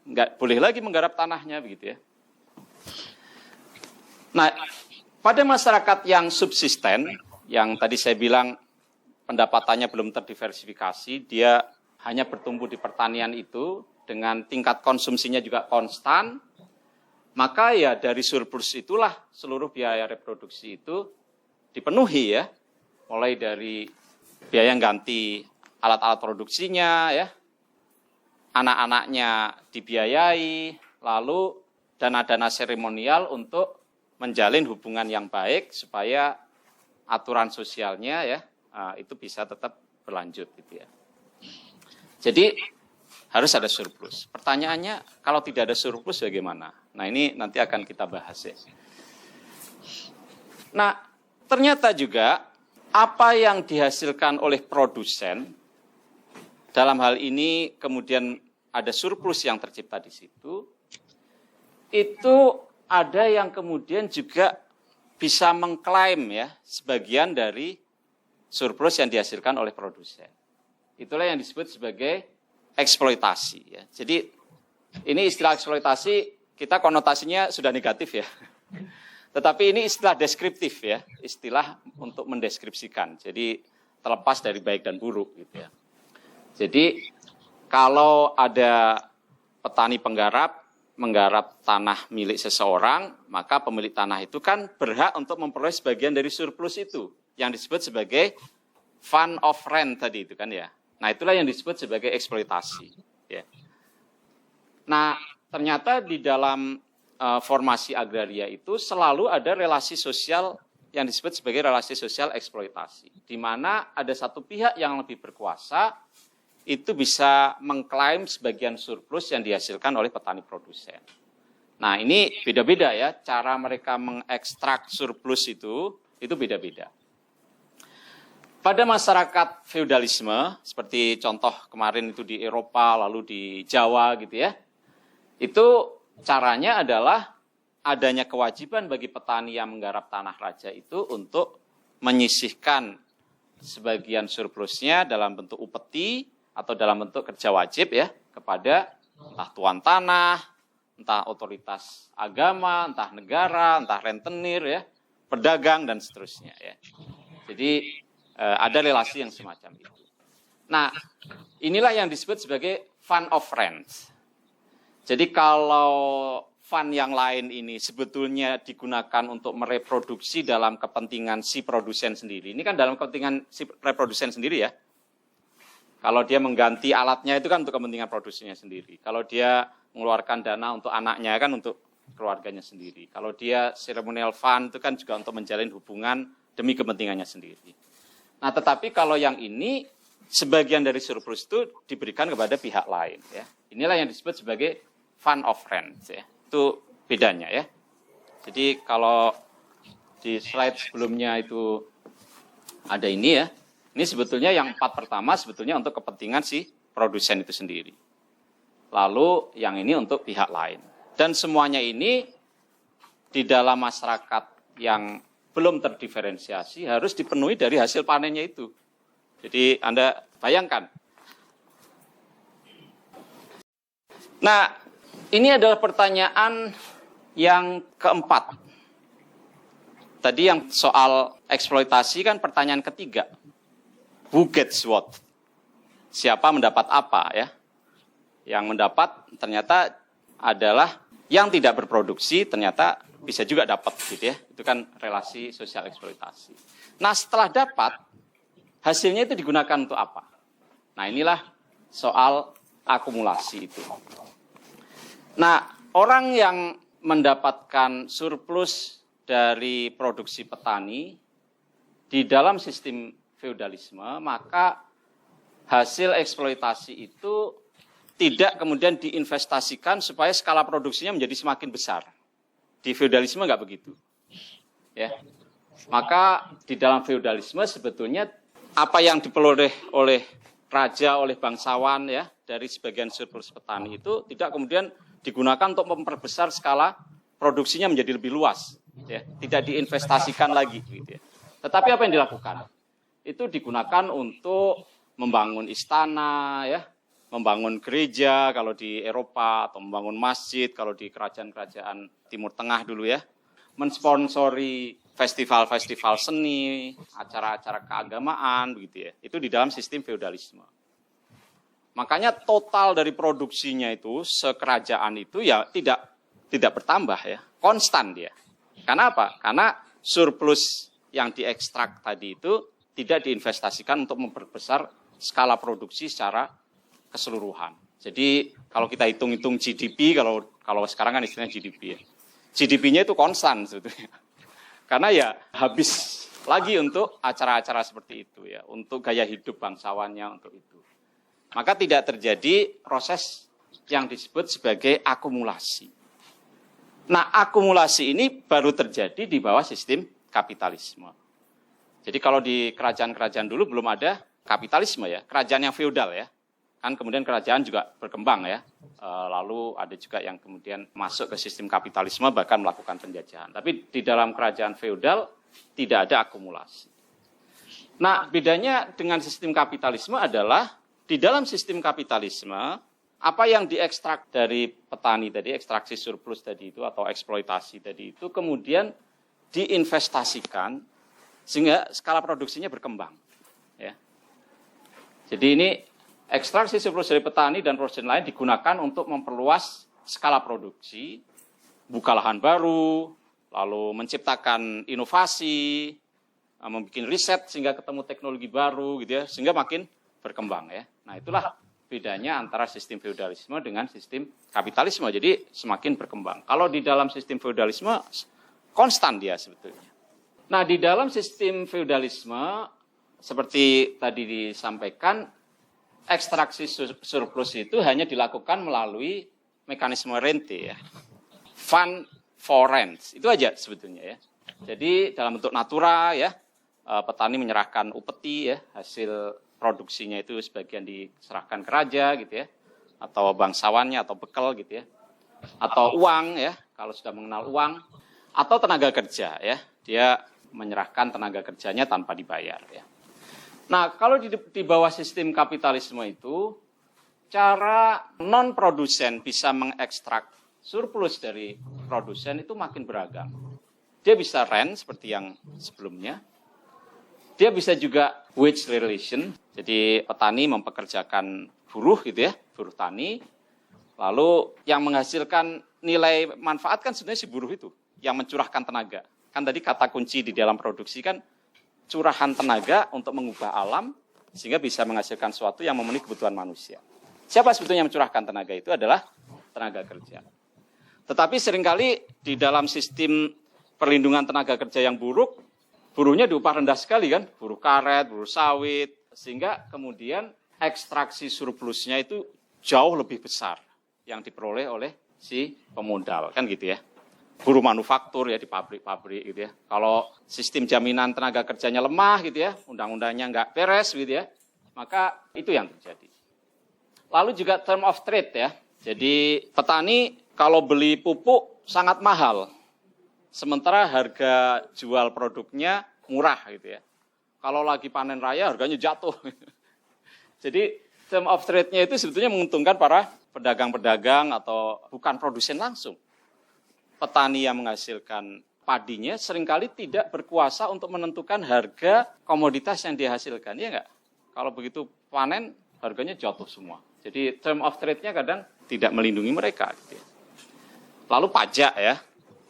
nggak boleh lagi menggarap tanahnya begitu ya. Nah, pada masyarakat yang subsisten, yang tadi saya bilang pendapatannya belum terdiversifikasi, dia hanya bertumbuh di pertanian itu dengan tingkat konsumsinya juga konstan, maka ya dari surplus itulah seluruh biaya reproduksi itu dipenuhi ya, mulai dari biaya ganti alat-alat produksinya ya, anak-anaknya dibiayai, lalu dana-dana seremonial untuk menjalin hubungan yang baik supaya aturan sosialnya ya itu bisa tetap berlanjut gitu ya. Jadi harus ada surplus. Pertanyaannya kalau tidak ada surplus bagaimana? Nah ini nanti akan kita bahas ya. Nah ternyata juga apa yang dihasilkan oleh produsen dalam hal ini kemudian ada surplus yang tercipta di situ, itu ada yang kemudian juga bisa mengklaim ya sebagian dari surplus yang dihasilkan oleh produsen. Itulah yang disebut sebagai eksploitasi ya. Jadi ini istilah eksploitasi kita konotasinya sudah negatif ya. Tetapi ini istilah deskriptif ya, istilah untuk mendeskripsikan. Jadi terlepas dari baik dan buruk gitu ya. Jadi kalau ada petani menggarap tanah milik seseorang, maka pemilik tanah itu kan berhak untuk memperoleh sebagian dari surplus itu, yang disebut sebagai fund of rent tadi itu kan ya. Nah itulah yang disebut sebagai eksploitasi. Ya. Nah ternyata di dalam formasi agraria itu selalu ada relasi sosial yang disebut sebagai relasi sosial eksploitasi, di mana ada satu pihak yang lebih berkuasa itu bisa mengklaim sebagian surplus yang dihasilkan oleh petani produsen. Nah ini beda-beda ya, cara mereka mengekstrak surplus itu beda-beda. Pada masyarakat feudalisme, seperti contoh kemarin itu di Eropa, lalu di Jawa gitu ya, itu caranya adalah adanya kewajiban bagi petani yang menggarap tanah raja itu untuk menyisihkan sebagian surplusnya dalam bentuk upeti atau dalam bentuk kerja wajib ya kepada entah tuan tanah, entah otoritas agama, entah negara, entah rentenir ya, pedagang dan seterusnya ya. Jadi ada relasi yang semacam itu. Nah, inilah yang disebut sebagai fund of rent. Jadi kalau fund yang lain ini sebetulnya digunakan untuk mereproduksi dalam kepentingan si produsen sendiri. Ini kan dalam kepentingan si reprodusen sendiri ya. Kalau dia mengganti alatnya itu kan untuk kepentingan produksinya sendiri. Kalau dia mengeluarkan dana untuk anaknya kan untuk keluarganya sendiri. Kalau dia ceremonial fund itu kan juga untuk menjalin hubungan demi kepentingannya sendiri. Nah tetapi kalau yang ini sebagian dari surplus itu diberikan kepada pihak lain ya. Inilah yang disebut sebagai fund of rent ya. Itu bedanya ya. Jadi kalau di slide sebelumnya itu ada ini ya. Ini sebetulnya yang 4 pertama sebetulnya untuk kepentingan si produsen itu sendiri. lalu yang ini untuk pihak lain. Dan semuanya ini di dalam masyarakat yang belum terdiferensiasi harus dipenuhi dari hasil panennya itu. Jadi Anda bayangkan. Nah, ini adalah pertanyaan yang keempat. Tadi yang soal eksploitasi kan pertanyaan ketiga. Who gets what? Siapa mendapat apa ya? Yang mendapat ternyata adalah yang tidak berproduksi ternyata bisa juga dapat gitu ya. Itu kan relasi sosial eksploitasi. Nah, setelah dapat, hasilnya itu digunakan untuk apa? Nah, inilah soal akumulasi itu. Nah, orang yang mendapatkan surplus dari produksi petani di dalam sistem feudalisme, maka hasil eksploitasi itu tidak kemudian diinvestasikan supaya skala produksinya menjadi semakin besar. Di feudalisme nggak begitu. Ya. Maka di dalam feudalisme sebetulnya apa yang diperoleh oleh raja, oleh bangsawan ya dari sebagian surplus petani itu tidak kemudian digunakan untuk memperbesar skala produksinya menjadi lebih luas. Ya. Tidak diinvestasikan lagi. Gitu ya. Tetapi apa yang dilakukan? Itu digunakan untuk membangun istana, ya, membangun gereja kalau di Eropa, atau membangun masjid kalau di kerajaan-kerajaan Timur Tengah dulu ya, mensponsori festival-festival seni, acara-acara keagamaan, begitu ya. Itu di dalam sistem feudalisme. Makanya total dari produksinya itu, sekerajaan itu ya tidak bertambah ya, konstan dia. Karena apa? Karena surplus yang diekstrak tadi itu tidak diinvestasikan untuk memperbesar skala produksi secara keseluruhan. Jadi kalau kita hitung-hitung GDP, kalau sekarang kan istilahnya GDP ya. GDP-nya itu konstan sebetulnya. Karena ya habis lagi untuk acara-acara seperti itu ya, untuk gaya hidup bangsawannya untuk itu. Maka tidak terjadi proses yang disebut sebagai akumulasi. Nah, akumulasi ini baru terjadi di bawah sistem kapitalisme. Jadi kalau di kerajaan-kerajaan dulu belum ada kapitalisme ya, kerajaan yang feodal ya. Kan kemudian kerajaan juga berkembang ya. Lalu ada juga yang kemudian masuk ke sistem kapitalisme bahkan melakukan penjajahan. Tapi di dalam kerajaan feodal tidak ada akumulasi. Nah, bedanya dengan sistem kapitalisme adalah di dalam sistem kapitalisme apa yang diekstrak dari petani tadi, ekstraksi surplus tadi itu atau eksploitasi tadi itu kemudian diinvestasikan sehingga skala produksinya berkembang. Ya. Jadi ini ekstraksi surplus dari petani dan produsen lain digunakan untuk memperluas skala produksi, buka lahan baru, lalu menciptakan inovasi, membuat riset sehingga ketemu teknologi baru gitu ya, sehingga makin berkembang ya. Nah, itulah bedanya antara sistem feudalisme dengan sistem kapitalisme. Jadi semakin berkembang. Kalau di dalam sistem feudalisme konstan dia sebetulnya. Nah, di dalam sistem feudalisme seperti tadi disampaikan, ekstraksi surplus itu hanya dilakukan melalui mekanisme rente ya. Fund for rents. Itu aja sebetulnya ya. Jadi dalam bentuk natura ya, petani menyerahkan upeti ya, hasil produksinya itu sebagian diserahkan ke raja gitu ya, atau bangsawannya atau bekal gitu ya, atau uang ya, kalau sudah mengenal uang, atau tenaga kerja ya, dia menyerahkan tenaga kerjanya tanpa dibayar ya. Nah, kalau di bawah sistem kapitalisme itu, cara non-produsen bisa mengekstrak surplus dari produsen itu makin beragam. Dia bisa rent seperti yang sebelumnya. Dia bisa juga wage relation, jadi petani mempekerjakan buruh gitu ya, buruh tani. Lalu yang menghasilkan nilai manfaat kan sebenarnya si buruh itu, yang mencurahkan tenaga. Kan tadi kata kunci di dalam produksi kan curahan tenaga untuk mengubah alam sehingga bisa menghasilkan sesuatu yang memenuhi kebutuhan manusia. Siapa sebetulnya yang mencurahkan tenaga itu adalah tenaga kerja. Tetapi seringkali di dalam sistem perlindungan tenaga kerja yang buruk, buruhnya diupah rendah sekali kan, buruh karet, buruh sawit, sehingga kemudian ekstraksi surplusnya itu jauh lebih besar yang diperoleh oleh si pemodal, kan gitu ya. Buruh manufaktur ya di pabrik-pabrik gitu ya. Kalau sistem jaminan tenaga kerjanya lemah gitu ya, undang-undangnya nggak beres gitu ya, maka itu yang terjadi. Lalu juga term of trade ya. Jadi petani kalau beli pupuk sangat mahal, sementara harga jual produknya murah gitu ya. Kalau lagi panen raya harganya jatuh. Jadi term of trade-nya itu sebetulnya menguntungkan para pedagang-pedagang atau bukan produsen langsung. Petani yang menghasilkan padinya seringkali tidak berkuasa untuk menentukan harga komoditas yang dihasilkan, ya enggak? Kalau begitu panen harganya jatuh semua. Jadi term of trade-nya kadang tidak melindungi mereka. Gitu ya. Lalu pajak ya.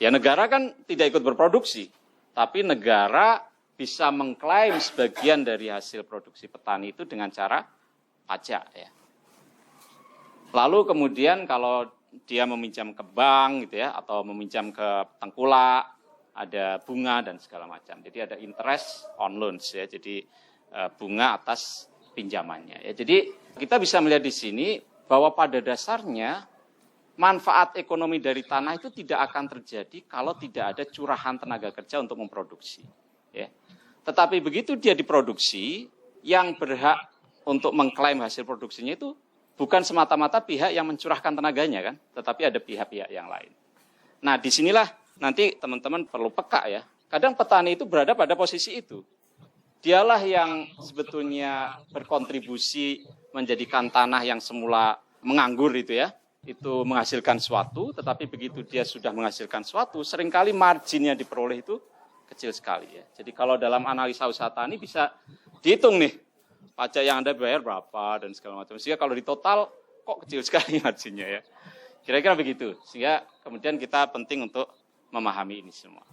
Ya negara kan tidak ikut berproduksi. Tapi negara bisa mengklaim sebagian dari hasil produksi petani itu dengan cara pajak ya. Lalu kemudian kalau dia meminjam ke bank gitu ya. Atau meminjam ke tengkulak, ada bunga dan segala macam. Jadi ada interest on loans ya. Jadi bunga atas pinjamannya ya. Jadi kita bisa melihat di sini bahwa pada dasarnya manfaat ekonomi dari tanah itu tidak akan terjadi kalau tidak ada curahan tenaga kerja untuk memproduksi. Ya. Tetapi begitu dia diproduksi, yang berhak untuk mengklaim hasil produksinya itu bukan semata-mata pihak yang mencurahkan tenaganya kan, tetapi ada pihak-pihak yang lain. Nah disinilah nanti teman-teman perlu peka ya. Kadang petani itu berada pada posisi itu. Dialah yang sebetulnya berkontribusi menjadikan tanah yang semula menganggur itu ya, itu menghasilkan suatu, tetapi begitu dia sudah menghasilkan suatu, seringkali margin yang diperoleh itu kecil sekali ya. Jadi kalau dalam analisa usaha tani bisa dihitung nih, pajak yang Anda bayar berapa dan segala macam. Sehingga kalau di total kok kecil sekali marginnya ya. Kira-kira begitu. Sehingga kemudian kita penting untuk memahami ini semua.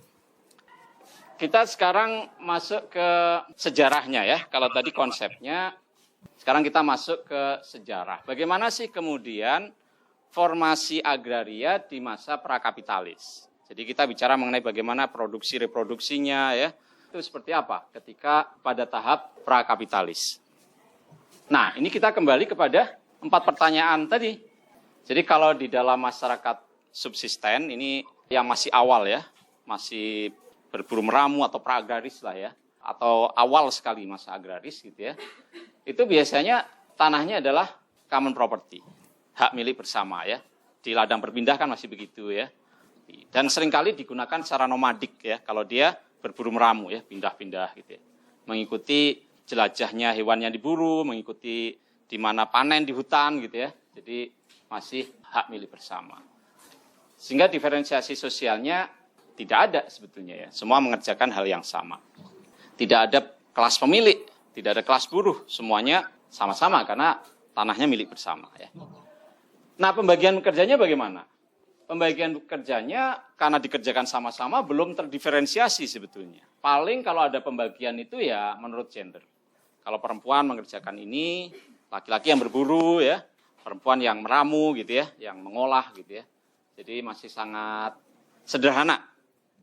Kita sekarang masuk ke sejarahnya ya. Kalau tadi konsepnya, sekarang kita masuk ke sejarah. Bagaimana sih kemudian formasi agraria di masa prakapitalis? Jadi kita bicara mengenai bagaimana produksi reproduksinya ya. Itu seperti apa ketika pada tahap prakapitalis. Nah, ini kita kembali kepada 4 pertanyaan tadi. Jadi kalau di dalam masyarakat subsisten ini yang masih awal ya, masih berburu meramu atau pra-agraris lah ya, atau awal sekali masa agraris gitu ya, itu biasanya tanahnya adalah common property, hak milik bersama ya, di ladang berpindah kan masih begitu ya, dan seringkali digunakan secara nomadik ya, kalau dia berburu meramu ya, pindah-pindah gitu ya, mengikuti jelajahnya hewan yang diburu, mengikuti di mana panen di hutan gitu ya, jadi masih hak milik bersama. Sehingga diferensiasi sosialnya tidak ada sebetulnya ya. Semua mengerjakan hal yang sama. Tidak ada kelas pemilik, tidak ada kelas buruh. Semuanya sama-sama karena tanahnya milik bersama ya. Nah, pembagian kerjanya bagaimana? Pembagian kerjanya karena dikerjakan sama-sama belum terdiferensiasi sebetulnya. Paling kalau ada pembagian itu ya menurut gender. Kalau perempuan mengerjakan ini, laki-laki yang berburu ya, perempuan yang meramu gitu ya, yang mengolah gitu ya. Jadi masih sangat sederhana.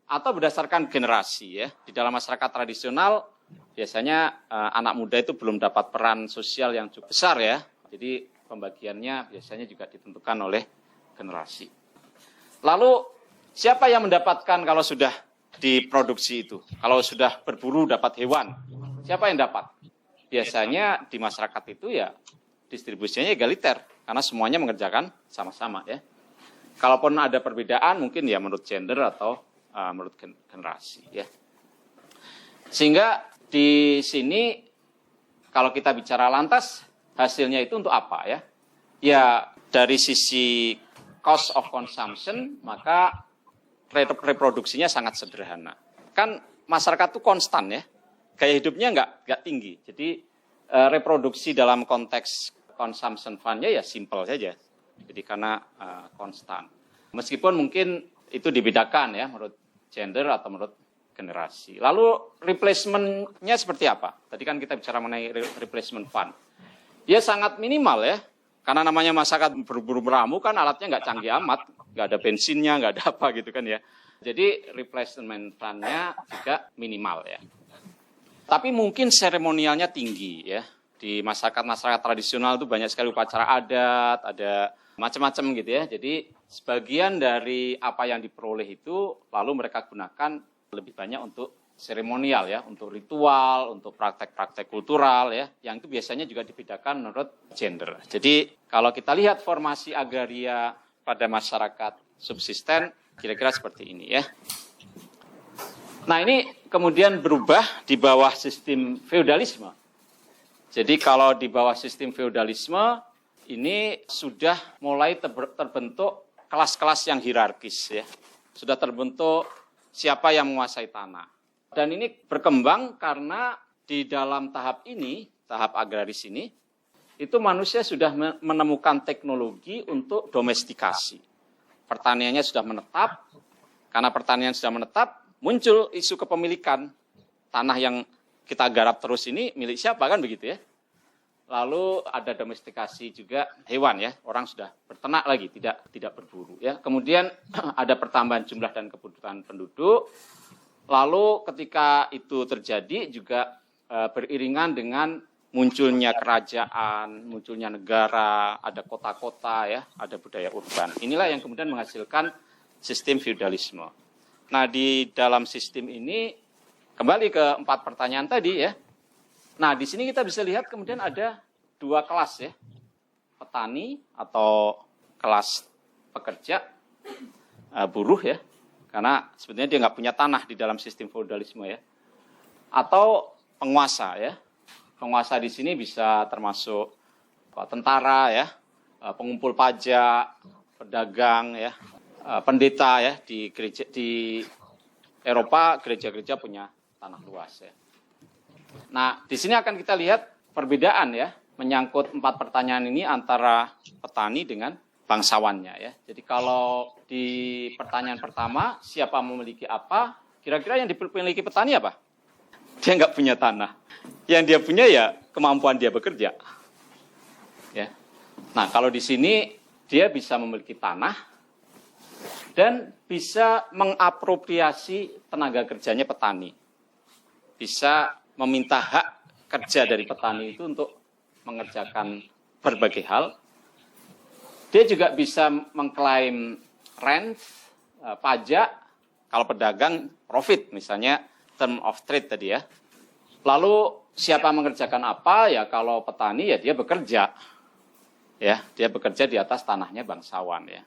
Atau berdasarkan generasi ya. Di dalam masyarakat tradisional biasanya anak muda itu belum dapat peran sosial yang cukup besar ya. Jadi pembagiannya biasanya juga ditentukan oleh generasi. Lalu siapa yang mendapatkan kalau sudah diproduksi itu? Kalau sudah berburu dapat hewan, siapa yang dapat? Biasanya di masyarakat itu ya distribusinya egaliter karena semuanya mengerjakan sama-sama ya. Kalaupun ada perbedaan mungkin ya menurut gender atau menurut generasi ya. Sehingga di sini kalau kita bicara lantas hasilnya itu untuk apa ya? Ya dari sisi cost of consumption maka reproduksinya sangat sederhana. Kan masyarakat itu konstan ya. Gaya hidupnya nggak tinggi. Jadi reproduksi dalam konteks consumption fund-nya ya simple saja. Jadi karena konstan. Meskipun mungkin itu dibedakan ya menurut gender atau menurut generasi. Lalu replacement-nya seperti apa? Tadi kan kita bicara mengenai replacement fund. Ya sangat minimal ya. Karena namanya masyarakat berburu meramu kan alatnya nggak canggih amat. Nggak ada bensinnya, nggak ada apa gitu kan ya. Jadi replacement fund-nya juga minimal ya. Tapi mungkin seremonialnya tinggi ya. Di masyarakat tradisional itu banyak sekali upacara adat, ada macam-macam gitu ya. Jadi sebagian dari apa yang diperoleh itu lalu mereka gunakan lebih banyak untuk seremonial ya, untuk ritual, untuk praktek-praktek kultural ya, yang itu biasanya juga dibedakan menurut gender. Jadi kalau kita lihat formasi agraria pada masyarakat subsisten, kira-kira seperti ini ya. Nah ini kemudian berubah di bawah sistem feudalisme. Jadi kalau di bawah sistem feudalisme, ini sudah mulai terbentuk kelas-kelas yang hierarkis ya. Sudah terbentuk siapa yang menguasai tanah. Dan ini berkembang karena di dalam tahap ini, tahap agraris ini, itu manusia sudah menemukan teknologi untuk domestikasi. Pertaniannya sudah menetap, karena pertanian sudah menetap, muncul isu kepemilikan. Tanah yang kita garap terus ini milik siapa kan begitu ya. Lalu ada domestikasi juga hewan ya, orang sudah berternak lagi, tidak berburu ya. Kemudian ada pertambahan jumlah dan kebutuhan penduduk. Lalu ketika itu terjadi juga beriringan dengan munculnya kerajaan, munculnya negara, ada kota-kota ya, ada budaya urban. Inilah yang kemudian menghasilkan sistem feudalisme. Nah, di dalam sistem ini kembali ke 4 pertanyaan tadi ya. Nah, di sini kita bisa lihat kemudian ada 2 kelas ya. Petani atau kelas pekerja, buruh ya. Karena sebenarnya dia nggak punya tanah di dalam sistem feudalisme ya. Atau penguasa ya. Penguasa di sini bisa termasuk tentara ya, pengumpul pajak, pedagang ya, pendeta ya. Di gereja di Eropa gereja-gereja punya tanah luas ya. Nah, di sini akan kita lihat perbedaan ya, menyangkut 4 pertanyaan ini antara petani dengan bangsawannya ya. Jadi kalau di pertanyaan pertama, siapa memiliki apa? Kira-kira yang dimiliki petani apa? Dia nggak punya tanah. Yang dia punya ya kemampuan dia bekerja. Ya. Nah, kalau di sini dia bisa memiliki tanah dan bisa mengapropriasi tenaga kerjanya petani. Bisa meminta hak kerja dari petani itu untuk mengerjakan berbagai hal. Dia juga bisa mengklaim rent, pajak, kalau pedagang profit misalnya term of trade tadi ya. Lalu siapa mengerjakan apa? Ya kalau petani ya dia bekerja. Ya, dia bekerja di atas tanahnya bangsawan ya.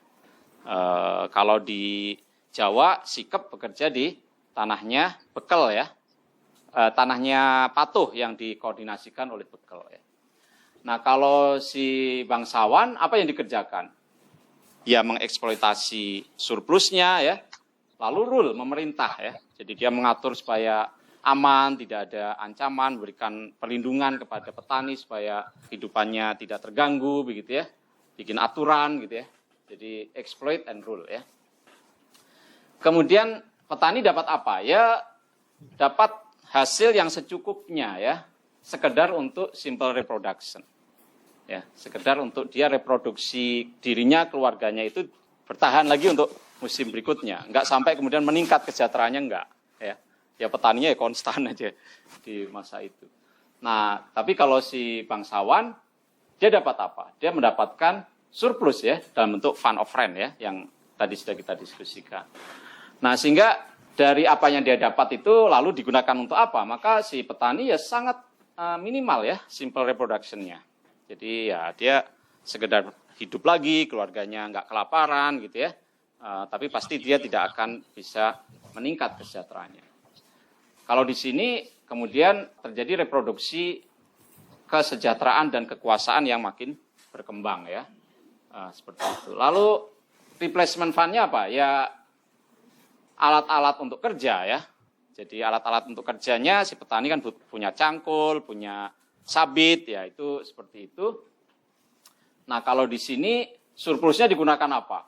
Kalau di Jawa sikep bekerja di tanahnya bekel ya. Tanahnya patuh yang dikoordinasikan oleh bekel ya. Nah, kalau si bangsawan apa yang dikerjakan? Ya mengeksploitasi surplusnya ya. Lalu rule memerintah ya. Jadi dia mengatur supaya aman, tidak ada ancaman, berikan perlindungan kepada petani supaya hidupannya tidak terganggu begitu ya. Bikin aturan gitu ya. Jadi exploit and rule ya. Kemudian petani dapat apa? Ya dapat hasil yang secukupnya ya, sekedar untuk simple reproduction. Ya, sekedar untuk dia reproduksi dirinya, keluarganya itu bertahan lagi untuk musim berikutnya. Enggak sampai kemudian meningkat kesejahteraannya enggak, ya. Ya petaninya ya konstan aja di masa itu. Nah, tapi kalau si bangsawan dia dapat apa? Dia mendapatkan surplus ya dalam bentuk fund of rent ya yang tadi sudah kita diskusikan. Nah, sehingga dari apa yang dia dapat itu lalu digunakan untuk apa? Maka si petani ya sangat minimal ya, simple reproduction-nya. Jadi ya dia sekedar hidup lagi, keluarganya nggak kelaparan gitu ya. Tapi pasti dia tidak akan bisa meningkat kesejahteraannya. Kalau di sini kemudian terjadi reproduksi kesejahteraan dan kekuasaan yang makin berkembang ya. Seperti itu. Lalu replacement fund-nya apa? Ya alat-alat untuk kerja ya. Jadi alat-alat untuk kerjanya si petani kan punya cangkul, punya sabit ya itu seperti itu. Nah, kalau di sini surplusnya digunakan apa?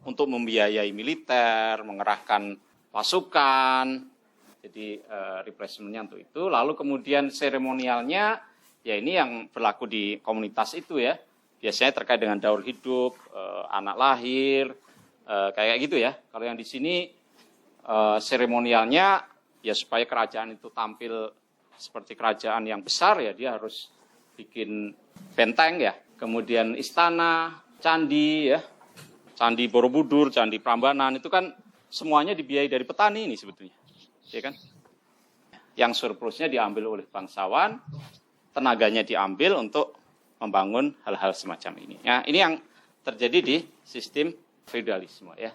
Untuk membiayai militer, mengerahkan pasukan. Jadi replacementnya untuk itu. Lalu kemudian seremonialnya ya ini yang berlaku di komunitas itu ya. Biasanya terkait dengan daur hidup, anak lahir, kayak gitu ya. Kalau yang di sini seremonialnya ya supaya kerajaan itu tampil seperti kerajaan yang besar ya dia harus bikin benteng ya. Kemudian istana, candi ya. Candi Borobudur, candi Prambanan itu kan semuanya dibiayai dari petani ini sebetulnya. Ya kan? yang surplusnya diambil oleh bangsawan, tenaganya diambil untuk membangun hal-hal semacam ini. Ya, ini yang terjadi di sistem feudalisme ya.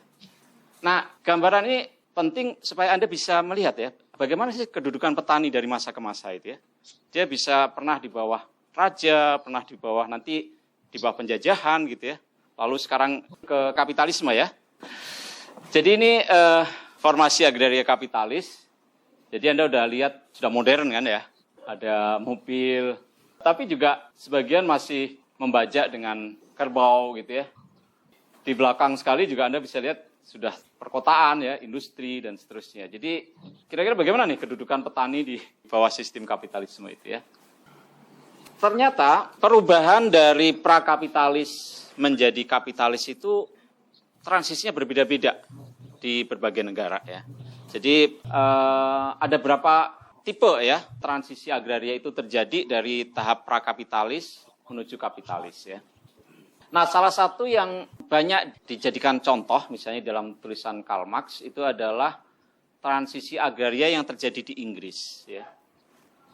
Nah, gambaran ini penting supaya Anda bisa melihat ya, bagaimana sih kedudukan petani dari masa ke masa itu ya. Dia bisa pernah di bawah raja, pernah di bawah nanti di bawah penjajahan gitu ya. Lalu sekarang ke kapitalisme ya. Jadi ini formasi agraria kapitalis. Jadi Anda udah lihat sudah modern kan ya. Ada mobil, tapi juga sebagian masih membajak dengan kerbau gitu ya. Di belakang sekali juga Anda bisa lihat sudah perkotaan ya, industri dan seterusnya. Jadi kira-kira bagaimana nih kedudukan petani di bawah sistem kapitalisme itu ya. Ternyata perubahan dari prakapitalis menjadi kapitalis itu transisinya berbeda-beda di berbagai negara ya. Jadi ada berapa tipe ya transisi agraria itu terjadi dari tahap prakapitalis menuju kapitalis ya. Nah, salah satu yang banyak dijadikan contoh misalnya dalam tulisan Karl Marx itu adalah transisi agraria yang terjadi di Inggris ya.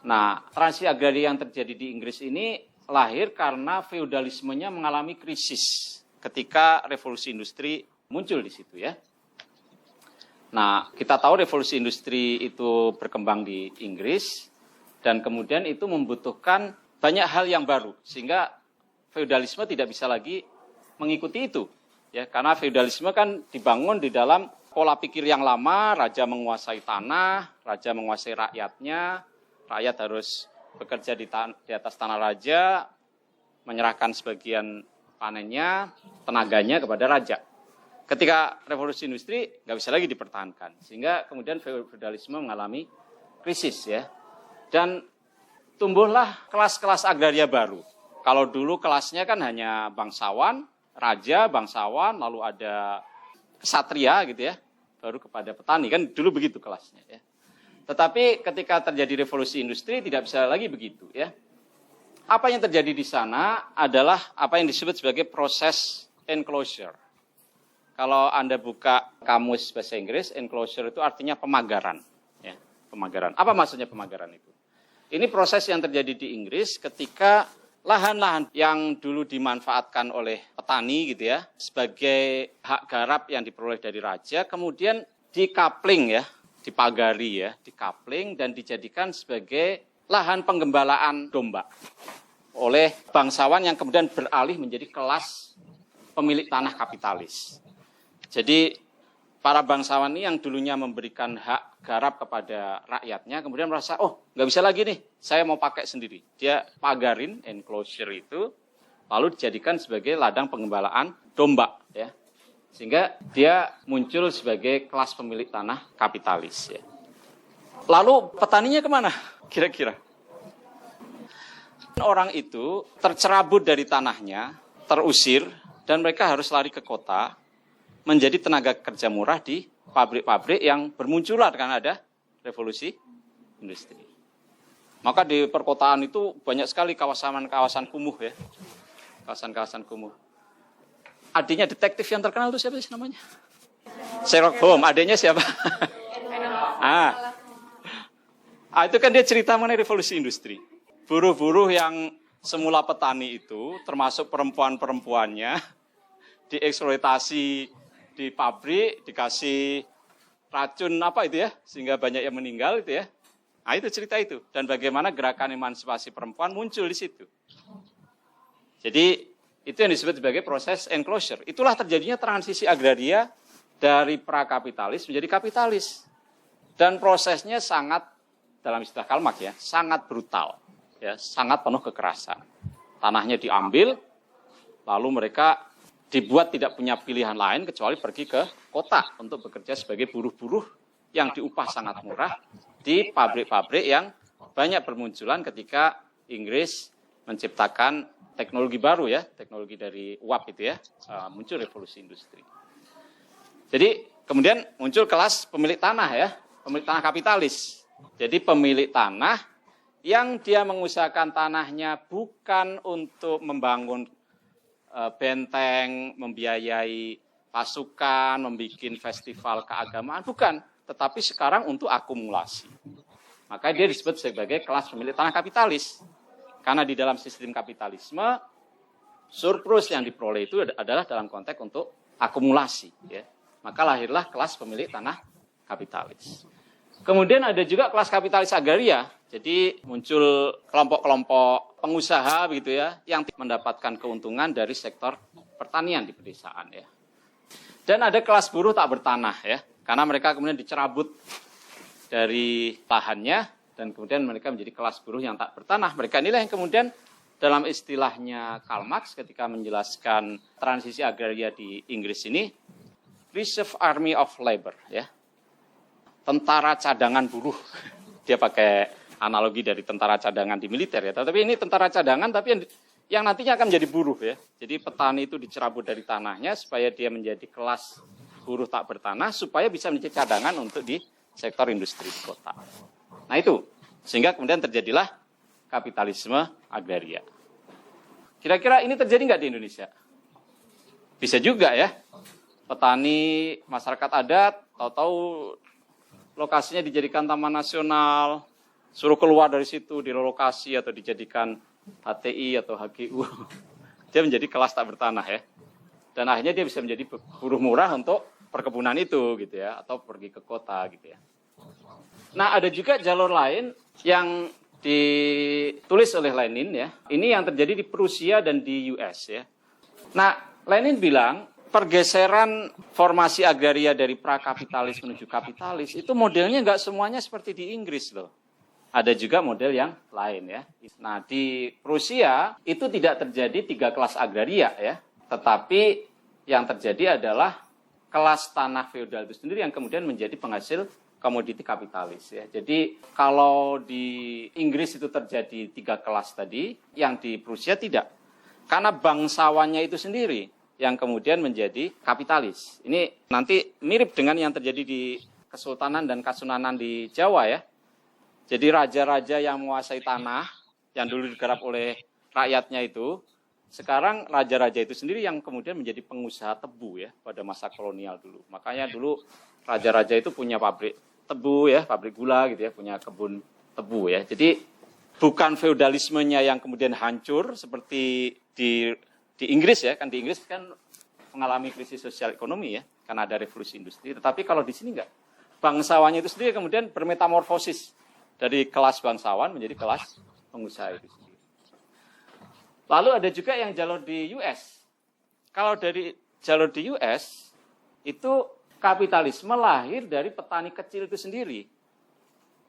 Nah, transisi agraria yang terjadi di Inggris ini lahir karena feudalismenya mengalami krisis ketika revolusi industri muncul di situ ya. Nah, kita tahu revolusi industri itu berkembang di Inggris dan kemudian itu membutuhkan banyak hal yang baru sehingga feudalisme tidak bisa lagi mengikuti itu ya, karena feudalisme kan dibangun di dalam pola pikir yang lama, raja menguasai tanah, raja menguasai rakyatnya, rakyat harus bekerja di atas tanah raja, menyerahkan sebagian panennya, tenaganya kepada raja. Ketika revolusi industri nggak bisa lagi dipertahankan, sehingga kemudian feudalisme mengalami krisis ya, dan tumbuhlah kelas-kelas agraria baru. Kalau dulu kelasnya kan hanya bangsawan, raja, bangsawan, lalu ada ksatria gitu ya, baru kepada petani, kan dulu begitu kelasnya ya. Tetapi ketika terjadi revolusi industri tidak bisa lagi begitu ya. Apa yang terjadi di sana adalah apa yang disebut sebagai proses enclosure. Kalau Anda buka kamus bahasa Inggris, enclosure itu artinya pemagaran ya, pemagaran. Apa maksudnya pemagaran itu? Ini proses yang terjadi di Inggris ketika lahan-lahan yang dulu dimanfaatkan oleh petani gitu ya, sebagai hak garap yang diperoleh dari raja, kemudian dikapling ya, dipagari ya, dikapling dan dijadikan sebagai lahan penggembalaan domba oleh bangsawan yang kemudian beralih menjadi kelas pemilik tanah kapitalis. Jadi para bangsawan ini yang dulunya memberikan hak garap kepada rakyatnya, kemudian merasa, oh nggak bisa lagi nih, saya mau pakai sendiri. Dia pagarin, enclosure itu, lalu dijadikan sebagai ladang pengembalaan domba. Ya. Sehingga dia muncul sebagai kelas pemilik tanah kapitalis. Ya. Lalu petaninya kemana kira-kira? Orang itu tercerabut dari tanahnya, terusir, dan mereka harus lari ke kota, menjadi tenaga kerja murah di pabrik-pabrik yang bermunculan karena ada revolusi industri. Maka di perkotaan itu banyak sekali kawasan-kawasan kumuh ya. Kawasan-kawasan kumuh. Adiknya detektif yang terkenal itu siapa sih namanya? Sherlock Holmes. Adiknya siapa? Itu kan dia cerita mengenai revolusi industri. Buruh-buruh yang semula petani itu, termasuk perempuan-perempuannya, dieksploitasi di pabrik, dikasih racun apa itu ya, sehingga banyak yang meninggal itu ya. Nah itu cerita itu. Dan bagaimana gerakan emansipasi perempuan muncul di situ. Jadi itu yang disebut sebagai proses enclosure. Itulah terjadinya transisi agraria dari prakapitalis menjadi kapitalis. Dan prosesnya sangat, dalam istilah Karl Marx ya, sangat brutal. Ya, sangat penuh kekerasan. Tanahnya diambil, lalu mereka dibuat tidak punya pilihan lain kecuali pergi ke kota untuk bekerja sebagai buruh-buruh yang diupah sangat murah di pabrik-pabrik yang banyak bermunculan ketika Inggris menciptakan teknologi baru ya, teknologi dari uap itu ya, muncul revolusi industri. Jadi kemudian muncul kelas pemilik tanah ya, pemilik tanah kapitalis. Jadi pemilik tanah yang dia mengusahakan tanahnya bukan untuk membangun benteng, membiayai pasukan, membuat festival keagamaan, bukan. Tetapi sekarang untuk akumulasi. Maka dia disebut sebagai kelas pemilik tanah kapitalis. Karena di dalam sistem kapitalisme, surplus yang diperoleh itu adalah dalam konteks untuk akumulasi. Ya. Maka lahirlah kelas pemilik tanah kapitalis. Kemudian ada juga kelas kapitalis agraria. Jadi muncul kelompok-kelompok pengusaha begitu ya, yang mendapatkan keuntungan dari sektor pertanian di pedesaan ya. Dan ada kelas buruh tak bertanah ya, karena mereka kemudian dicerabut dari lahannya dan kemudian mereka menjadi kelas buruh yang tak bertanah. Mereka inilah yang kemudian dalam istilahnya Karl Marx ketika menjelaskan transisi agraria di Inggris ini, Reserve Army of Labor ya. Tentara cadangan buruh. Dia pakai analogi dari tentara cadangan di militer ya. Tapi ini tentara cadangan tapi yang nantinya akan menjadi buruh ya. Jadi petani itu dicerabut dari tanahnya supaya dia menjadi kelas buruh tak bertanah supaya bisa menjadi cadangan untuk di sektor industri di kota. Nah itu, sehingga kemudian terjadilah kapitalisme agraria. Kira-kira ini terjadi nggak di Indonesia? Bisa juga ya. Petani, masyarakat adat, tahu-tahu lokasinya dijadikan taman nasional, suruh keluar dari situ, direlokasi atau dijadikan HTI atau HGU. Dia menjadi kelas tak bertanah ya. Dan akhirnya dia bisa menjadi buruh murah untuk perkebunan itu gitu ya, atau pergi ke kota gitu ya. Nah, ada juga jalur lain yang ditulis oleh Lenin ya. Ini yang terjadi di Prusia dan di US ya. Nah, Lenin bilang pergeseran formasi agraria dari prakapitalis menuju kapitalis itu modelnya nggak semuanya seperti di Inggris loh. Ada juga model yang lain ya. Nah di Prusia itu tidak terjadi 3 kelas agraria ya. Tetapi yang terjadi adalah kelas tanah feodal itu sendiri yang kemudian menjadi penghasil komoditi kapitalis ya. Jadi kalau di Inggris itu terjadi 3 kelas tadi, yang di Prusia tidak. Karena bangsawannya itu sendiri yang kemudian menjadi kapitalis. Ini nanti mirip dengan yang terjadi di Kesultanan dan Kasunanan di Jawa ya. Jadi raja-raja yang menguasai tanah, yang dulu digarap oleh rakyatnya itu, sekarang raja-raja itu sendiri yang kemudian menjadi pengusaha tebu ya pada masa kolonial dulu. Makanya dulu raja-raja itu punya pabrik tebu ya, pabrik gula gitu ya, punya kebun tebu ya. Jadi bukan feudalismenya yang kemudian hancur seperti di Inggris ya, kan di Inggris kan mengalami krisis sosial ekonomi ya, karena ada revolusi industri. Tetapi kalau di sini enggak. Bangsawannya itu sendiri kemudian bermetamorfosis dari kelas bangsawan menjadi kelas pengusaha itu sendiri. Lalu ada juga yang jalur di US. Kalau dari jalur di US, itu kapitalisme lahir dari petani kecil itu sendiri.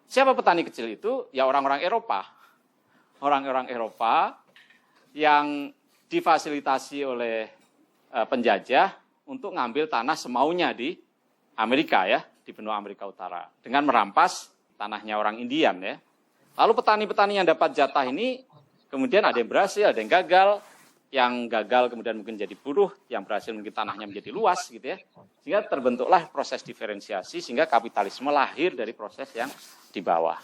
Siapa petani kecil itu? Ya orang-orang Eropa. Orang-orang Eropa yang difasilitasi oleh penjajah untuk ngambil tanah semaunya di Amerika ya, di benua Amerika Utara dengan merampas tanahnya orang Indian ya. Lalu petani-petani yang dapat jatah ini kemudian ada yang berhasil, ada yang gagal. Yang gagal kemudian mungkin jadi buruh, yang berhasil mungkin tanahnya menjadi luas gitu ya. Sehingga terbentuklah proses diferensiasi sehingga kapitalisme lahir dari proses yang di bawah.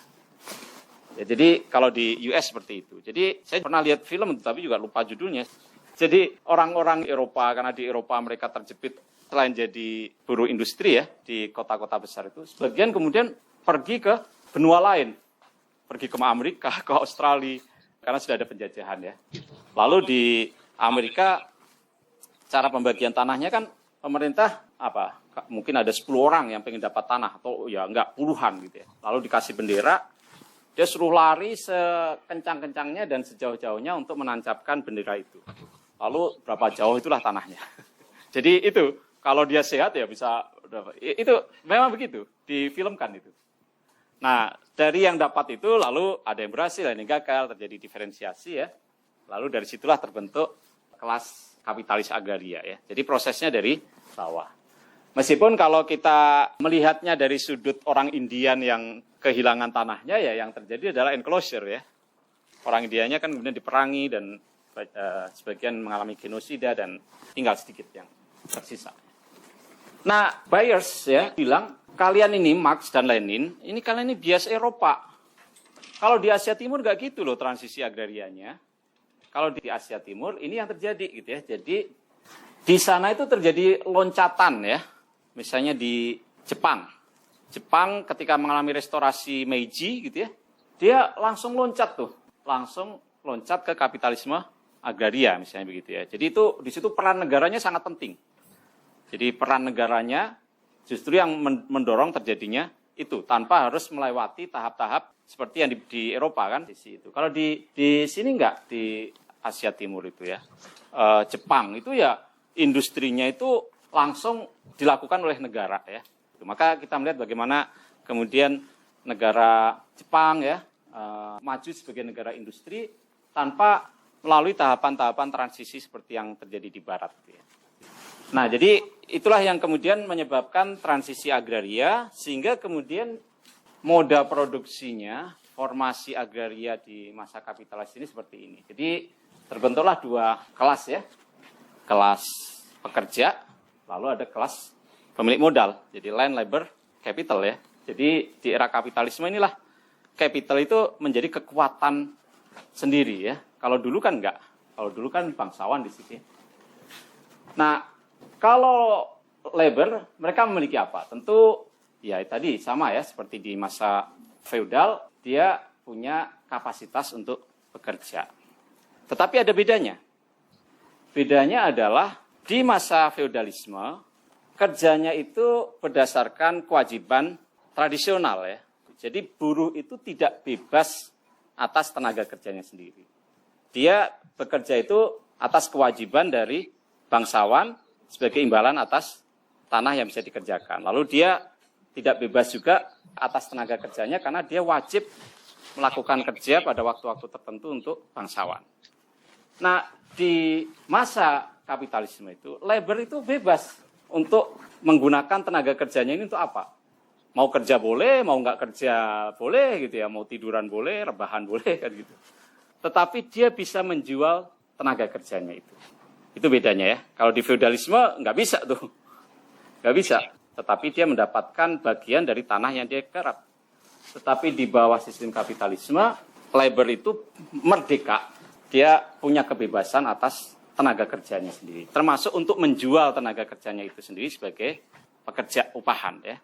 Ya, jadi kalau di US seperti itu. Jadi saya pernah lihat film tapi juga lupa judulnya. Jadi orang-orang Eropa, karena di Eropa mereka terjepit selain jadi buruh industri ya di kota-kota besar itu, sebagian kemudian pergi ke benua lain. Pergi ke Amerika, ke Australia, karena sudah ada penjajahan ya. Lalu di Amerika cara pembagian tanahnya kan pemerintah mungkin ada 10 orang yang pengen dapat tanah atau ya enggak puluhan gitu ya. Lalu dikasih bendera. Dia suruh lari sekencang-kencangnya dan sejauh-jauhnya untuk menancapkan bendera itu. Lalu berapa jauh itulah tanahnya. Jadi itu, kalau dia sehat ya bisa, itu memang begitu, difilmkan itu. Nah, dari yang dapat itu lalu ada yang berhasil, ada yang gagal, terjadi diferensiasi ya. Lalu dari situlah terbentuk kelas kapitalis agraria ya. Jadi prosesnya dari bawah. Meskipun kalau kita melihatnya dari sudut orang Indian yang kehilangan tanahnya ya yang terjadi adalah enclosure ya. Orang Indianya kan kemudian diperangi dan sebagian mengalami genosida dan tinggal sedikit yang tersisa. Nah, Byers ya bilang kalian ini Marx dan Lenin, ini kalian ini bias Eropa. Kalau di Asia Timur nggak gitu loh transisi agrarianya. Kalau di Asia Timur ini yang terjadi gitu ya. Jadi di sana itu terjadi loncatan ya. Misalnya di Jepang. Jepang ketika mengalami restorasi Meiji gitu ya, dia langsung loncat ke kapitalisme agraria misalnya begitu ya. Jadi itu di situ peran negaranya sangat penting. Jadi peran negaranya justru yang mendorong terjadinya itu tanpa harus melewati tahap-tahap seperti yang di Eropa kan di situ. Kalau di sini enggak, di Asia Timur itu ya. Jepang itu ya industrinya itu langsung dilakukan oleh negara ya. Maka kita melihat bagaimana kemudian negara Jepang ya maju sebagai negara industri tanpa melalui tahapan-tahapan transisi seperti yang terjadi di Barat. Ya. Nah, jadi itulah yang kemudian menyebabkan transisi agraria sehingga kemudian moda produksinya, formasi agraria di masa kapitalis ini seperti ini. Jadi terbentuklah dua kelas ya, kelas pekerja, lalu ada kelas pemilik modal. Jadi land, labor, capital ya. Jadi di era kapitalisme inilah capital itu menjadi kekuatan sendiri ya. Kalau dulu kan enggak. Kalau dulu kan bangsawan di sini. Nah, kalau labor mereka memiliki apa? Tentu ya tadi sama ya seperti di masa feudal, dia punya kapasitas untuk bekerja. Tetapi ada bedanya. Bedanya adalah di masa feudalisme kerjanya itu berdasarkan kewajiban tradisional ya. Jadi buruh itu tidak bebas atas tenaga kerjanya sendiri. Dia bekerja itu atas kewajiban dari bangsawan sebagai imbalan atas tanah yang bisa dikerjakan. Lalu dia tidak bebas juga atas tenaga kerjanya karena dia wajib melakukan kerja pada waktu-waktu tertentu untuk bangsawan. Nah, di masa kapitalisme itu, labor itu bebas untuk menggunakan tenaga kerjanya ini untuk apa? Mau kerja boleh, mau nggak kerja boleh gitu ya, mau tiduran boleh, rebahan boleh kan gitu. Tetapi dia bisa menjual tenaga kerjanya itu. Itu bedanya ya. Kalau di feudalisme nggak bisa tuh, nggak bisa. Tetapi dia mendapatkan bagian dari tanah yang dia garap. Tetapi di bawah sistem kapitalisme, labor itu merdeka. Dia punya kebebasan atas tenaga kerjanya sendiri. Termasuk untuk menjual tenaga kerjanya itu sendiri sebagai pekerja upahan ya.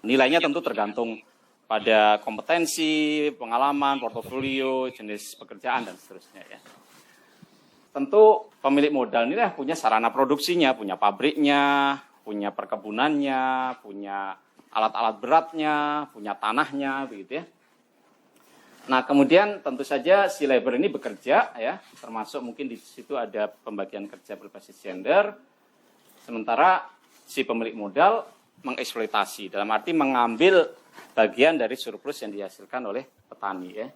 Nilainya tentu tergantung pada kompetensi, pengalaman, portofolio, jenis pekerjaan, dan seterusnya ya. Tentu pemilik modal ini punya sarana produksinya, punya pabriknya, punya perkebunannya, punya alat-alat beratnya, punya tanahnya, begitu ya. Nah, kemudian tentu saja si labor ini bekerja ya, termasuk mungkin di situ ada pembagian kerja berbasis gender. Sementara si pemilik modal mengeksploitasi, dalam arti mengambil bagian dari surplus yang dihasilkan oleh petani ya.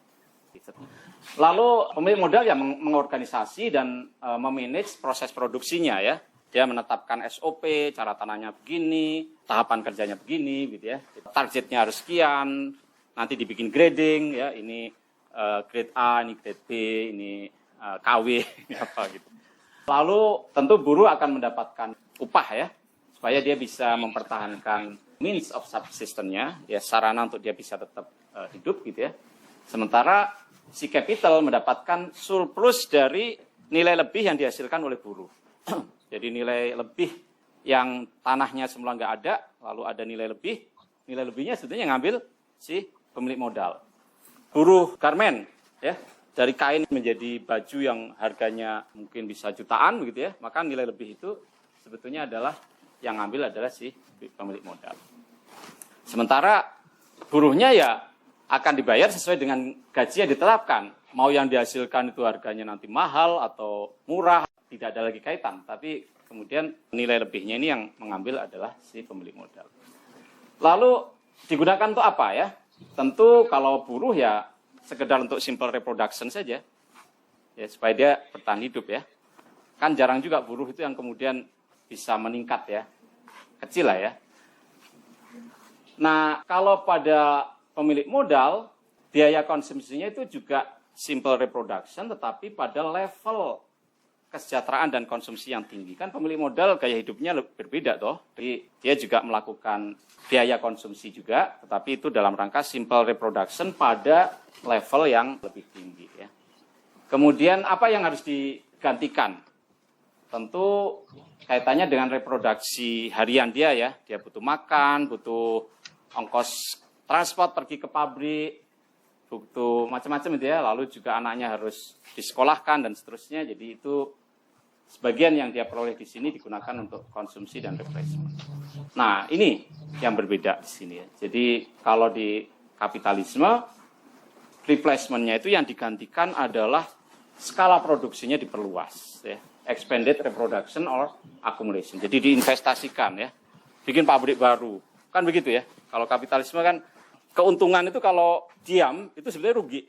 Lalu pemilik modal yang mengorganisasi dan memanage proses produksinya ya. Dia menetapkan SOP, cara tanahnya begini, tahapan kerjanya begini gitu ya. Targetnya harus sekian, nanti dibikin grading ya, ini grade A, ini grade B, ini KW, ini apa gitu. Lalu tentu buruh akan mendapatkan upah ya, supaya dia bisa mempertahankan means of subsistence-nya, ya sarana untuk dia bisa tetap hidup gitu ya. Sementara si capital mendapatkan surplus dari nilai lebih yang dihasilkan oleh buruh. Jadi nilai lebih yang tanahnya semula nggak ada, lalu ada nilai lebih. Nilai lebihnya sebetulnya ngambil si pemilik modal. Buruh garmen, ya, dari kain menjadi baju yang harganya mungkin bisa jutaan begitu ya, maka nilai lebih itu sebetulnya adalah yang ngambil adalah si pemilik modal. Sementara buruhnya ya akan dibayar sesuai dengan gaji yang ditetapkan. Mau yang dihasilkan itu harganya nanti mahal atau murah, tidak ada lagi kaitan. Tapi kemudian nilai lebihnya ini yang mengambil adalah si pemilik modal. Lalu digunakan untuk apa ya? Tentu kalau buruh ya sekedar untuk simple reproduction saja. Ya, supaya dia bertahan hidup ya. Kan jarang juga buruh itu yang kemudian bisa meningkat ya. Kecil lah ya. Nah, kalau pada pemilik modal, biaya konsumsinya itu juga simple reproduction, tetapi pada level kesejahteraan dan konsumsi yang tinggi. Kan pemilik modal gaya hidupnya berbeda toh. Jadi dia juga melakukan biaya konsumsi juga, tetapi itu dalam rangka simple reproduction pada level yang lebih tinggi ya. Kemudian apa yang harus digantikan? Tentu kaitannya dengan reproduksi harian dia ya. Dia butuh makan, butuh ongkos transport pergi ke pabrik, butuh macam-macam itu ya, lalu juga anaknya harus disekolahkan dan seterusnya. Jadi itu sebagian yang dia peroleh di sini digunakan untuk konsumsi dan replacement. Nah, ini yang berbeda di sini ya. Jadi kalau di kapitalisme, replacement-nya itu yang digantikan adalah skala produksinya diperluas ya. Expanded reproduction or accumulation. Jadi diinvestasikan ya. Bikin pabrik baru. Kan begitu ya. Kalau kapitalisme kan keuntungan itu kalau diam itu sebenarnya rugi.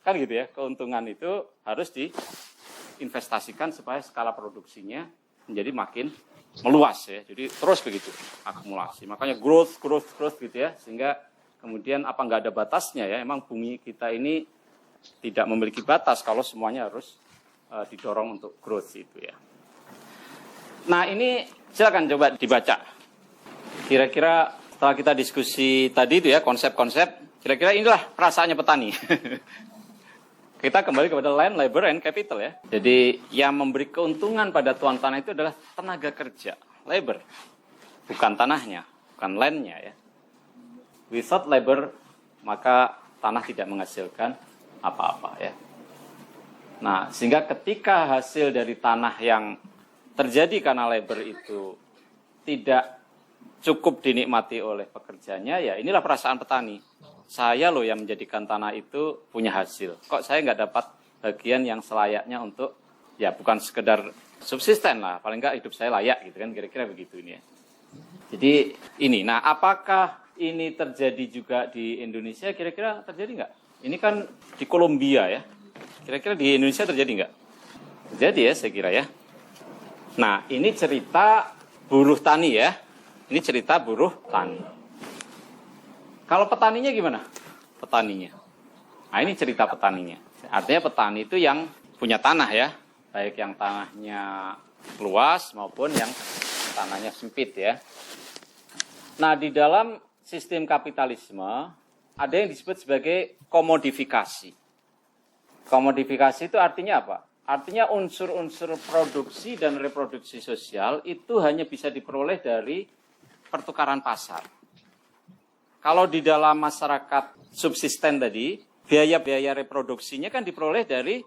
Kan gitu ya. Keuntungan itu harus diinvestasikan supaya skala produksinya menjadi makin meluas ya. Jadi terus begitu akumulasi. Makanya growth gitu ya. Sehingga kemudian apa nggak ada batasnya ya. Emang bumi kita ini tidak memiliki batas kalau semuanya harus didorong untuk growth itu ya. Nah ini silakan coba dibaca. Kira-kira setelah kita diskusi tadi itu ya konsep-konsep, kira-kira inilah perasaannya petani. Kita kembali kepada land, labor, and capital ya. Jadi yang memberi keuntungan pada tuan tanah itu adalah tenaga kerja, labor, bukan tanahnya, bukan landnya ya. Without labor maka tanah tidak menghasilkan apa-apa ya. Nah, sehingga ketika hasil dari tanah yang terjadi karena labor itu tidak cukup dinikmati oleh pekerjanya, ya inilah perasaan petani. Saya loh yang menjadikan tanah itu punya hasil. Kok saya nggak dapat bagian yang selayaknya untuk, ya bukan sekedar subsisten lah, paling nggak hidup saya layak gitu kan, kira-kira begitu ini ya. Jadi ini, nah apakah ini terjadi juga di Indonesia? Kira-kira terjadi nggak? Ini kan di Kolombia ya. Kira-kira di Indonesia terjadi nggak? Terjadi ya, saya kira ya. Nah, ini cerita buruh tani ya. Ini cerita buruh tani. Kalau petaninya gimana? Petaninya. Nah, ini cerita petaninya. Artinya petani itu yang punya tanah ya. Baik yang tanahnya luas maupun yang tanahnya sempit ya. Nah, di dalam sistem kapitalisme ada yang disebut sebagai komodifikasi. Komodifikasi itu artinya apa? Artinya unsur-unsur produksi dan reproduksi sosial itu hanya bisa diperoleh dari pertukaran pasar. Kalau di dalam masyarakat subsisten tadi, biaya-biaya reproduksinya kan diperoleh dari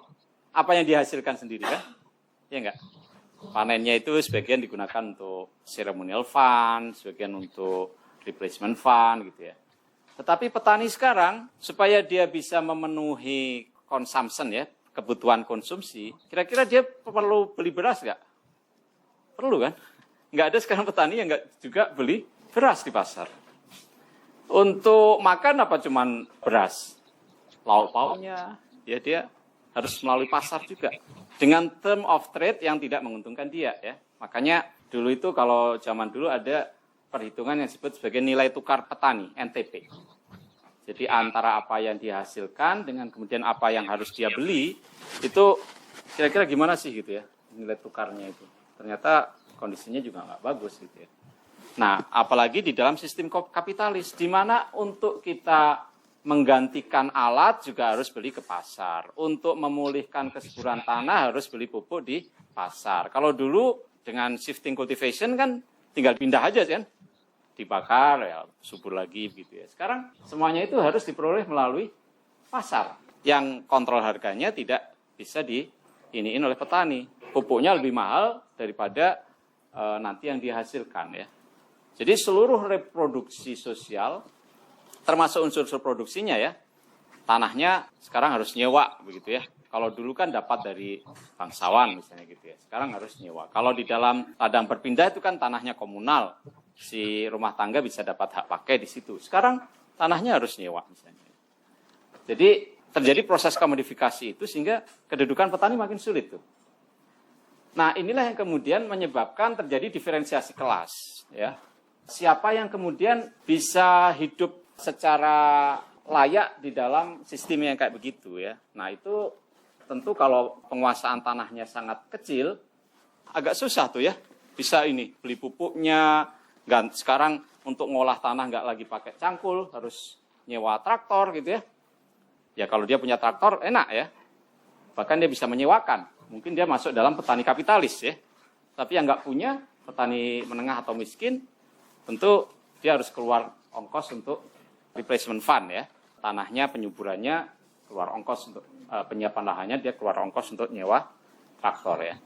apa yang dihasilkan sendiri kan? Ya enggak? Panennya itu sebagian digunakan untuk ceremonial fund, sebagian untuk replacement fund gitu ya. Tetapi petani sekarang supaya dia bisa memenuhi consumption ya, kebutuhan konsumsi, kira-kira dia perlu beli beras nggak? Perlu kan? Nggak ada sekarang petani yang nggak juga beli beras di pasar. Untuk makan apa cuman beras? Lauk pauknya, ya dia harus melalui pasar juga. Dengan term of trade yang tidak menguntungkan dia ya. Makanya dulu itu kalau zaman dulu ada perhitungan yang disebut sebagai nilai tukar petani, NTP. Jadi antara apa yang dihasilkan dengan kemudian apa yang harus dia beli, itu kira-kira gimana sih gitu ya, nilai tukarnya itu. Ternyata kondisinya juga nggak bagus gitu ya. Nah, apalagi di dalam sistem kapitalis, di mana untuk kita menggantikan alat juga harus beli ke pasar. Untuk memulihkan kesuburan tanah harus beli pupuk di pasar. Kalau dulu dengan shifting cultivation kan tinggal pindah aja kan. Dibakar ya subur lagi gitu ya. Sekarang semuanya itu harus diperoleh melalui pasar yang kontrol harganya tidak bisa diiniin oleh petani. Pupuknya lebih mahal daripada nanti yang dihasilkan ya. Jadi seluruh reproduksi sosial termasuk unsur-unsur produksinya ya. Tanahnya sekarang harus nyewa begitu ya. Kalau dulu kan dapat dari bangsawan misalnya gitu ya. Sekarang harus nyewa. Kalau di dalam ladang berpindah itu kan tanahnya komunal. Si rumah tangga bisa dapat hak pakai di situ. Sekarang tanahnya harus nyewa misalnya. Jadi terjadi proses komodifikasi itu sehingga kedudukan petani makin sulit tuh. Nah, inilah yang kemudian menyebabkan terjadi diferensiasi kelas ya. Siapa yang kemudian bisa hidup secara layak di dalam sistem yang kayak begitu ya. Nah, itu tentu kalau penguasaan tanahnya sangat kecil agak susah tuh ya. Bisa ini beli pupuknya. Sekarang untuk ngolah tanah nggak lagi pakai cangkul, harus nyewa traktor gitu ya. Ya kalau dia punya traktor enak ya. Bahkan dia bisa menyewakan. Mungkin dia masuk dalam petani kapitalis ya. Tapi yang nggak punya, petani menengah atau miskin, tentu dia harus keluar ongkos untuk replacement fund ya. Tanahnya, penyuburannya keluar ongkos untuk penyiapan lahannya, dia keluar ongkos untuk nyewa traktor ya.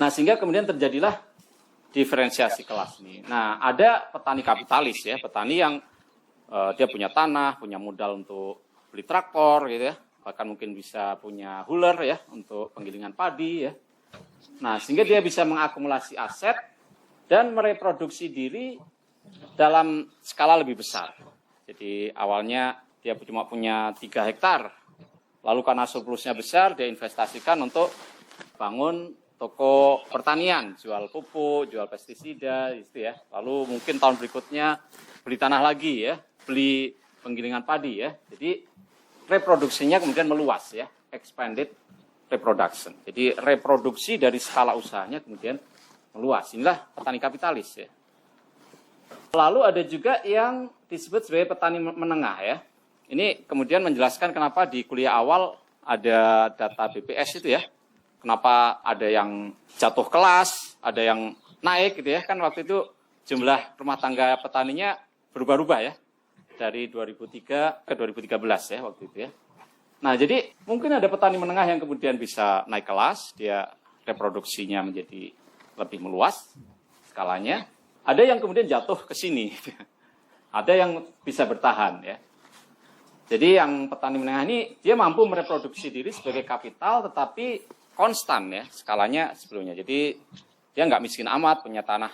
Nah, sehingga kemudian terjadilah diferensiasi kelas ini. Nah, ada petani kapitalis ya, petani yang dia punya tanah, punya modal untuk beli traktor gitu ya, bahkan mungkin bisa punya huler ya untuk penggilingan padi ya. Nah, sehingga dia bisa mengakumulasi aset dan mereproduksi diri dalam skala lebih besar. Jadi awalnya dia cuma punya 3 hektar, lalu karena surplusnya besar, dia investasikan untuk bangun toko pertanian, jual pupuk, jual pestisida, gitu ya. Lalu mungkin tahun berikutnya beli tanah lagi ya, beli penggilingan padi ya. Jadi reproduksinya kemudian meluas ya, expanded reproduction. Jadi reproduksi dari skala usahanya kemudian meluas. Inilah petani kapitalis ya. Lalu ada juga yang disebut sebagai petani menengah ya. Ini kemudian menjelaskan kenapa di kuliah awal ada data BPS itu ya. Kenapa ada yang jatuh kelas, ada yang naik gitu ya. Kan waktu itu jumlah rumah tangga petaninya berubah-ubah ya. Dari 2003 ke 2013 ya waktu itu ya. Nah, jadi mungkin ada petani menengah yang kemudian bisa naik kelas, dia reproduksinya menjadi lebih meluas skalanya. Ada yang kemudian jatuh ke sini. Ada yang bisa bertahan ya. Jadi yang petani menengah ini dia mampu mereproduksi diri sebagai kapital tetapi konstan ya skalanya sebelumnya. Jadi dia nggak miskin amat, punya tanah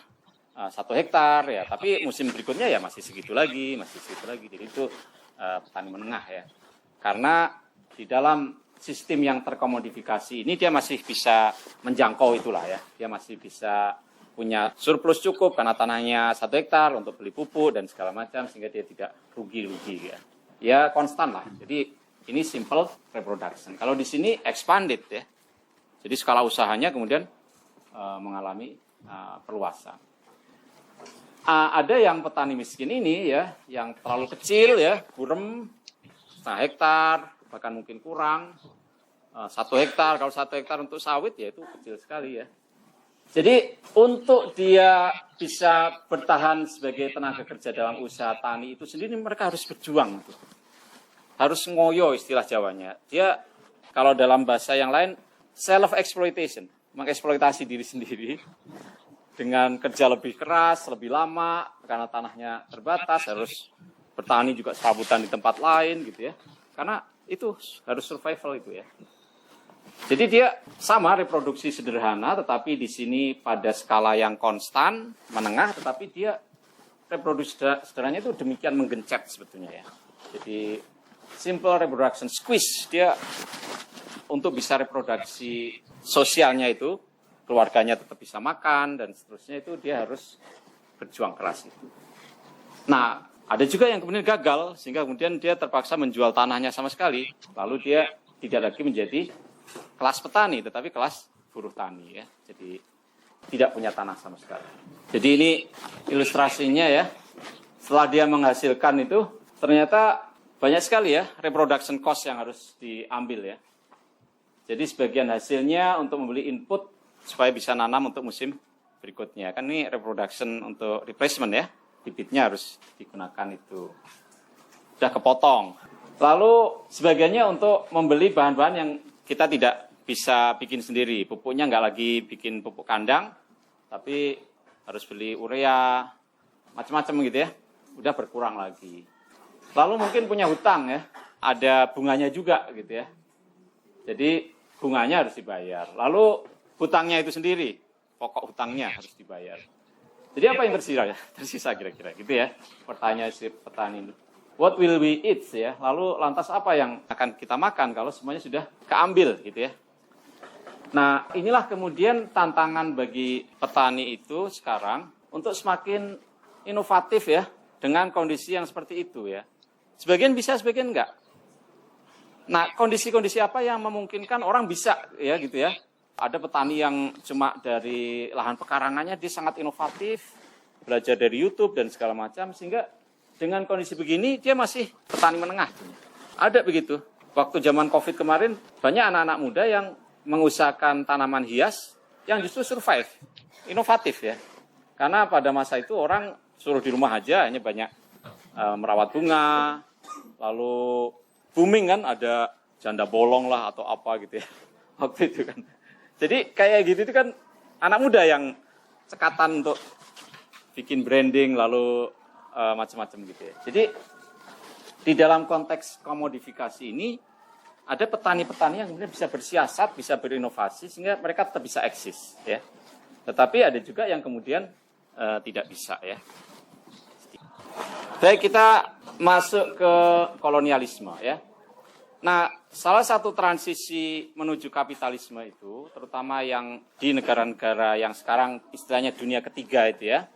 1 hektar ya, tapi musim berikutnya ya masih segitu lagi. Jadi itu petani menengah ya. Karena di dalam sistem yang terkomodifikasi ini dia masih bisa menjangkau itulah ya. Dia masih bisa punya surplus cukup karena tanahnya 1 hektar untuk beli pupuk dan segala macam sehingga dia tidak rugi-rugi ya. Ya konstan lah. Jadi ini simple reproduction. Kalau di sini expanded ya. Jadi skala usahanya kemudian mengalami perluasan. Ada yang petani miskin ini ya, yang terlalu kecil ya, burem, 1 hektar, bahkan mungkin kurang, 1 hektar. Kalau 1 hektar untuk sawit ya itu kecil sekali ya. Jadi untuk dia bisa bertahan sebagai tenaga kerja dalam usaha tani itu sendiri mereka harus berjuang. Harus ngoyo istilah Jawanya. Dia kalau dalam bahasa yang lain self-exploitation, mengeksploitasi diri sendiri dengan kerja lebih keras, lebih lama, karena tanahnya terbatas, harus bertani juga serabutan di tempat lain gitu ya. Karena itu harus survival itu ya. Jadi dia sama reproduksi sederhana, tetapi di sini pada skala yang konstan, menengah, tetapi dia reproduksi sederhananya itu demikian menggencet sebetulnya ya. Jadi simple reproduction squeeze, dia untuk bisa reproduksi sosialnya itu, keluarganya tetap bisa makan dan seterusnya itu dia harus berjuang keras itu. Nah, ada juga yang kemudian gagal sehingga kemudian dia terpaksa menjual tanahnya sama sekali, lalu dia tidak lagi menjadi kelas petani tetapi kelas buruh tani ya. Jadi tidak punya tanah sama sekali. Jadi ini ilustrasinya ya. Setelah dia menghasilkan itu ternyata banyak sekali ya reproduction cost yang harus diambil ya. Jadi sebagian hasilnya untuk membeli input supaya bisa nanam untuk musim berikutnya. Kan ini reproduction untuk replacement ya. Bibitnya harus digunakan itu. Sudah kepotong. Lalu sebagiannya untuk membeli bahan-bahan yang kita tidak bisa bikin sendiri. Pupuknya nggak lagi bikin pupuk kandang, tapi harus beli urea, macam-macam gitu ya. Udah berkurang lagi. Lalu mungkin punya hutang ya. Ada bunganya juga gitu ya. Jadi bunganya harus dibayar. Lalu hutangnya itu sendiri, pokok hutangnya harus dibayar. Jadi apa yang tersisa kira-kira gitu ya. Pertanyaan si petani itu. What will we eat ya? Lalu lantas apa yang akan kita makan kalau semuanya sudah keambil gitu ya. Nah, inilah kemudian tantangan bagi petani itu sekarang untuk semakin inovatif ya dengan kondisi yang seperti itu ya. Sebagian bisa, sebagian enggak. Nah, kondisi-kondisi apa yang memungkinkan orang bisa ya gitu ya. Ada petani yang cuma dari lahan pekarangannya dia sangat inovatif, belajar dari YouTube dan segala macam sehingga dengan kondisi begini dia masih petani menengah. Ada begitu. Waktu zaman Covid kemarin banyak anak-anak muda yang mengusahakan tanaman hias yang justru survive, inovatif ya. Karena pada masa itu orang suruh di rumah aja, hanya banyak merawat bunga, lalu booming kan, ada janda bolong lah atau apa gitu ya waktu itu kan. Jadi kayak gitu itu kan anak muda yang cekatan untuk bikin branding lalu macam-macam gitu ya. Jadi di dalam konteks komodifikasi ini ada petani-petani yang kemudian bisa bersiasat, bisa berinovasi sehingga mereka tetap bisa eksis ya. Tetapi ada juga yang kemudian tidak bisa ya. Baik, kita masuk ke kolonialisme ya. Nah, salah satu transisi menuju kapitalisme itu, terutama yang di negara-negara yang sekarang istilahnya dunia ketiga itu ya,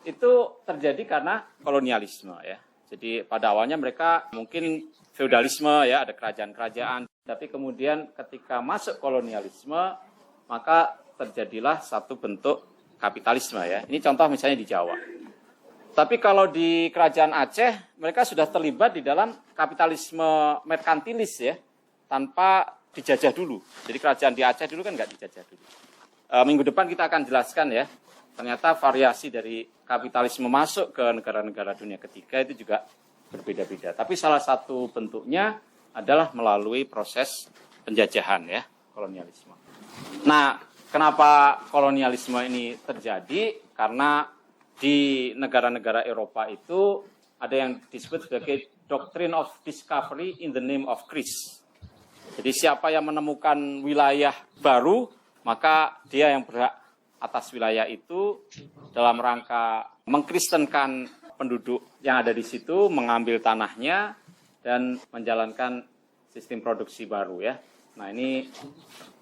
itu terjadi karena kolonialisme ya. Jadi pada awalnya mereka mungkin feudalisme ya, ada kerajaan-kerajaan, tapi kemudian ketika masuk kolonialisme, maka terjadilah satu bentuk kapitalisme ya. Ini contoh misalnya di Jawa. Tapi kalau di kerajaan Aceh, mereka sudah terlibat di dalam kapitalisme merkantilis ya, tanpa dijajah dulu. Jadi kerajaan di Aceh dulu kan nggak dijajah dulu. Minggu depan kita akan jelaskan ya, ternyata variasi dari kapitalisme masuk ke negara-negara dunia ketiga itu juga berbeda-beda. Tapi salah satu bentuknya adalah melalui proses penjajahan ya, kolonialisme. Nah, kenapa kolonialisme ini terjadi? Karena di negara-negara Eropa itu ada yang disebut sebagai Doctrine of Discovery in the Name of Christ. Jadi siapa yang menemukan wilayah baru, maka dia yang berhak atas wilayah itu dalam rangka mengkristenkan penduduk yang ada di situ, mengambil tanahnya, dan menjalankan sistem produksi baru ya. Nah ini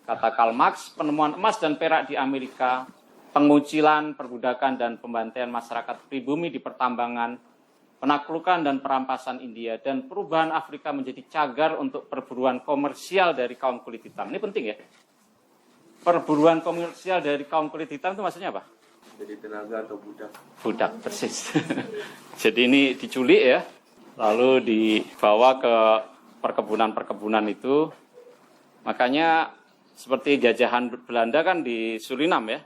kata Karl Marx, penemuan emas dan perak di Amerika, pengucilan, perbudakan, dan pembantaian masyarakat pribumi di pertambangan, penaklukan dan perampasan India, dan perubahan Afrika menjadi cagar untuk perburuan komersial dari kaum kulit hitam. Ini penting ya. Perburuan komersial dari kaum kulit hitam itu maksudnya apa? Jadi tenaga atau budak. Budak, persis. Jadi ini diculik ya, lalu dibawa ke perkebunan-perkebunan itu. Makanya seperti jajahan Belanda kan di Suriname ya.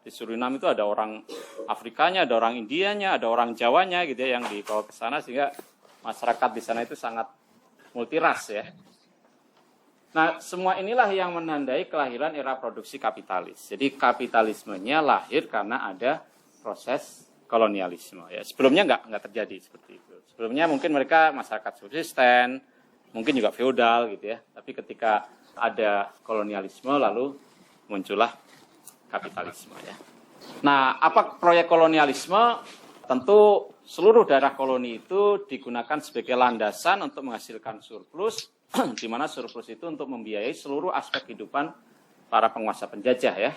Di Suriname itu ada orang Afrikanya, ada orang Indianya, ada orang Jawanya gitu ya yang dibawa ke sana sehingga masyarakat di sana itu sangat multiras ya. Nah, semua inilah yang menandai kelahiran era produksi kapitalis. Jadi kapitalismenya lahir karena ada proses kolonialisme ya. Sebelumnya nggak terjadi seperti itu. Sebelumnya mungkin mereka masyarakat subsisten, mungkin juga feodal gitu ya. Tapi ketika ada kolonialisme lalu muncullah kapitalisme ya. Nah, apa proyek kolonialisme? Tentu seluruh daerah koloni itu digunakan sebagai landasan untuk menghasilkan surplus, di mana surplus itu untuk membiayai seluruh aspek kehidupan para penguasa penjajah ya,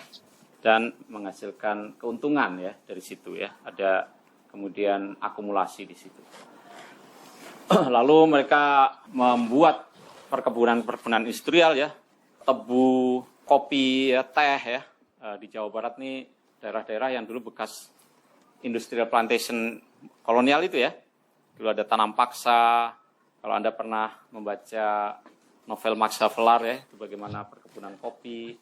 dan menghasilkan keuntungan ya dari situ ya. Ada kemudian akumulasi di situ. Lalu mereka membuat perkebunan-perkebunan industrial ya, tebu, kopi, ya, teh ya. Di Jawa Barat nih daerah-daerah yang dulu bekas industrial plantation kolonial itu ya. Dulu ada tanam paksa. Kalau Anda pernah membaca novel Max Havelaar ya, itu bagaimana perkebunan kopi.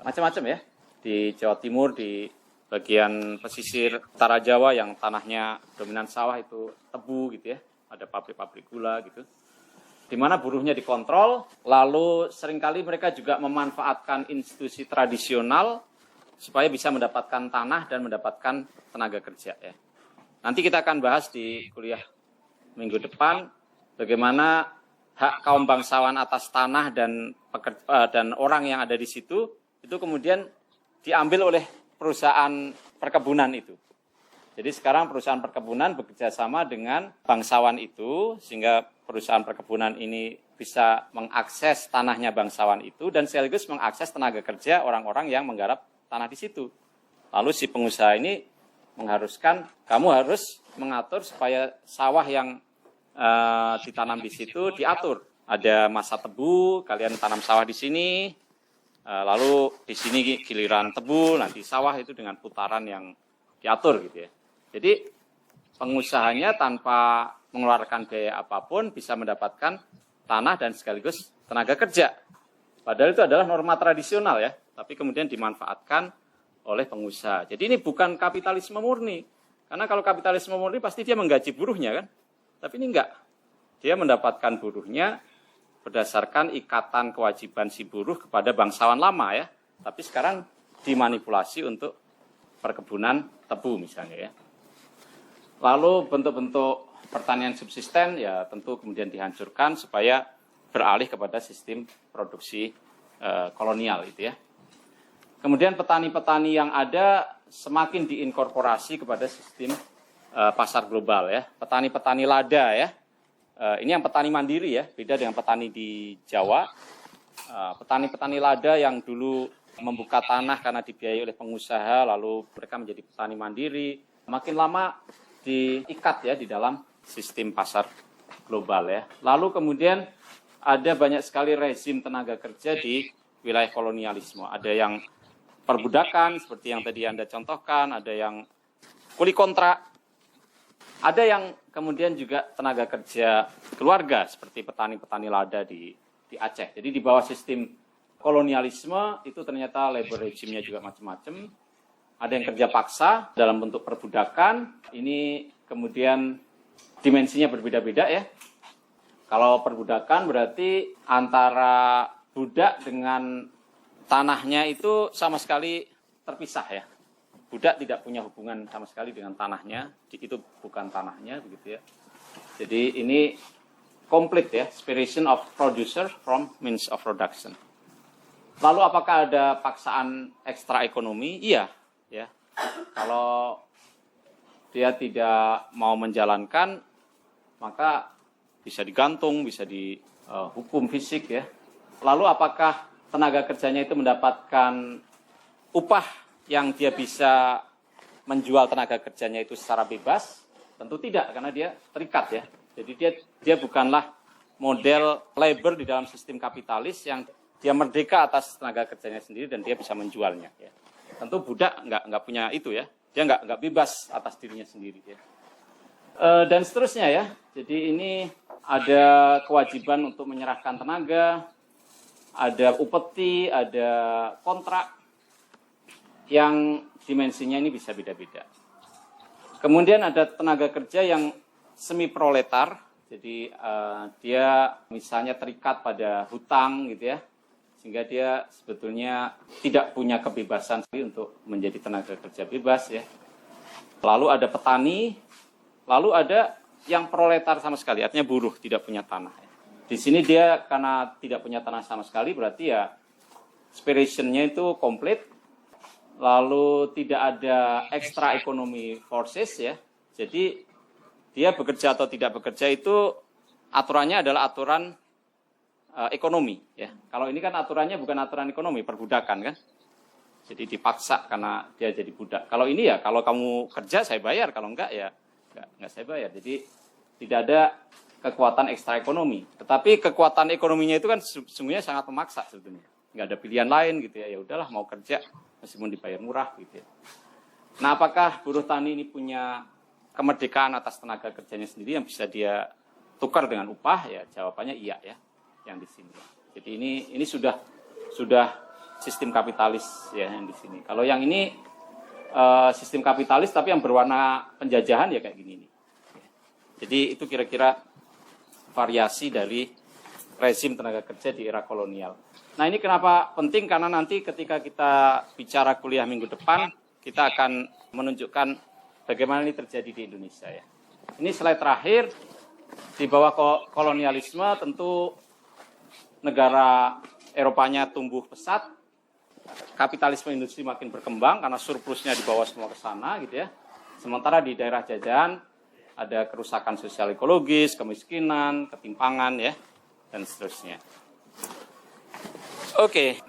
Macam-macam ya. Di Jawa Timur, di bagian pesisir utara Jawa yang tanahnya dominan sawah itu tebu gitu ya. Ada pabrik-pabrik gula gitu. Di mana buruhnya dikontrol, lalu seringkali mereka juga memanfaatkan institusi tradisional supaya bisa mendapatkan tanah dan mendapatkan tenaga kerja ya. Nanti kita akan bahas di kuliah minggu depan bagaimana hak kaum bangsawan atas tanah dan orang yang ada di situ itu kemudian diambil oleh perusahaan perkebunan itu. Jadi sekarang perusahaan perkebunan bekerjasama dengan bangsawan itu sehingga perusahaan perkebunan ini bisa mengakses tanahnya bangsawan itu dan sekaligus mengakses tenaga kerja orang-orang yang menggarap tanah di situ. Lalu si pengusaha ini mengharuskan kamu harus mengatur supaya sawah yang ditanam di situ diatur. Ada masa tebu, kalian tanam sawah di sini, lalu di sini giliran tebu, nanti sawah itu dengan putaran yang diatur gitu ya. Jadi pengusahanya tanpa mengeluarkan biaya apapun bisa mendapatkan tanah dan sekaligus tenaga kerja. Padahal itu adalah norma tradisional ya, tapi kemudian dimanfaatkan oleh pengusaha. Jadi ini bukan kapitalisme murni, Karena kalau kapitalisme murni pasti dia menggaji buruhnya kan. Tapi ini enggak. Dia mendapatkan buruhnya berdasarkan ikatan kewajiban si buruh kepada bangsawan lama ya. Tapi sekarang dimanipulasi untuk perkebunan tebu misalnya ya. Lalu bentuk-bentuk pertanian subsisten ya tentu kemudian dihancurkan supaya beralih kepada sistem produksi kolonial itu ya. Kemudian petani-petani yang ada semakin diinkorporasi kepada sistem pasar global ya. Petani-petani lada ya. Ini yang petani mandiri ya, beda dengan petani di Jawa. Petani-petani lada yang dulu membuka tanah karena dibiayai oleh pengusaha, lalu mereka menjadi petani mandiri. Makin lama diikat ya di dalam sistem pasar global ya. Lalu kemudian ada banyak sekali rezim tenaga kerja di wilayah kolonialisme. Ada yang perbudakan seperti yang tadi Anda contohkan, ada yang kuli kontrak, ada yang kemudian juga tenaga kerja keluarga seperti petani-petani lada di Aceh. Jadi di bawah sistem kolonialisme itu ternyata labor regime-nya juga macam-macam. Ada yang kerja paksa dalam bentuk perbudakan, ini kemudian dimensinya berbeda-beda ya. Kalau perbudakan berarti antara budak dengan tanahnya itu sama sekali terpisah ya. Budak tidak punya hubungan sama sekali dengan tanahnya, itu bukan tanahnya begitu ya. Jadi ini komplit ya, separation of producer from means of production. Lalu apakah ada paksaan ekstra ekonomi? Iya ya. Kalau dia tidak mau menjalankan maka bisa digantung, bisa dihukum fisik ya. Lalu apakah tenaga kerjanya itu mendapatkan upah yang dia bisa menjual tenaga kerjanya itu secara bebas? Tentu tidak, karena dia terikat ya. Jadi dia bukanlah model labor di dalam sistem kapitalis yang dia merdeka atas tenaga kerjanya sendiri dan dia bisa menjualnya. Ya. Tentu budak nggak punya itu ya. Dia nggak bebas atas dirinya sendiri ya. Dan seterusnya ya. Jadi ini ada kewajiban untuk menyerahkan tenaga, ada upeti, ada kontrak yang dimensinya ini bisa beda-beda. Kemudian ada tenaga kerja yang semi proletar, jadi dia misalnya terikat pada hutang gitu ya, sehingga dia sebetulnya tidak punya kebebasan untuk menjadi tenaga kerja bebas ya. Lalu ada petani, lalu ada yang proletar sama sekali, artinya buruh tidak punya tanah. Di sini dia karena tidak punya tanah sama sekali berarti ya aspirationnya itu komplit. Lalu tidak ada extra economy forces ya. Jadi dia bekerja atau tidak bekerja itu aturannya adalah aturan ekonomi ya. Kalau ini kan aturannya bukan aturan ekonomi, perbudakan kan. Jadi dipaksa karena dia jadi budak. Kalau ini ya kalau kamu kerja saya bayar, kalau enggak ya enggak saya bayar. Jadi tidak ada kekuatan ekstra ekonomi. Tetapi kekuatan ekonominya itu kan sesungguhnya sangat memaksa sebetulnya. Nggak ada pilihan lain gitu ya. Ya udahlah mau kerja meskipun dibayar murah gitu ya. Nah, apakah buruh tani ini punya kemerdekaan atas tenaga kerjanya sendiri yang bisa dia tukar dengan upah? Ya jawabannya iya ya. Yang di sini. Jadi ini sudah sistem kapitalis ya yang di sini. Kalau yang ini sistem kapitalis tapi yang berwarna penjajahan ya kayak gini nih. Jadi itu kira-kira variasi dari rezim tenaga kerja di era kolonial. Nah ini kenapa penting, karena nanti ketika kita bicara kuliah minggu depan, kita akan menunjukkan bagaimana ini terjadi di Indonesia ya. Ini slide terakhir, di bawah kolonialisme tentu negara Eropanya tumbuh pesat, kapitalisme industri makin berkembang karena surplusnya dibawa semua ke sana gitu ya. Sementara di daerah jajahan ada kerusakan sosial ekologis, kemiskinan, ketimpangan ya, dan seterusnya. Oke,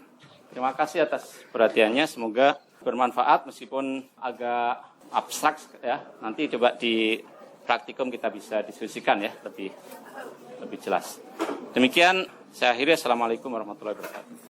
terima kasih atas perhatiannya. Semoga bermanfaat meskipun agak abstrak ya. Nanti coba di praktikum kita bisa diskusikan ya lebih jelas. Demikian saya akhiri. Assalamualaikum warahmatullahi wabarakatuh.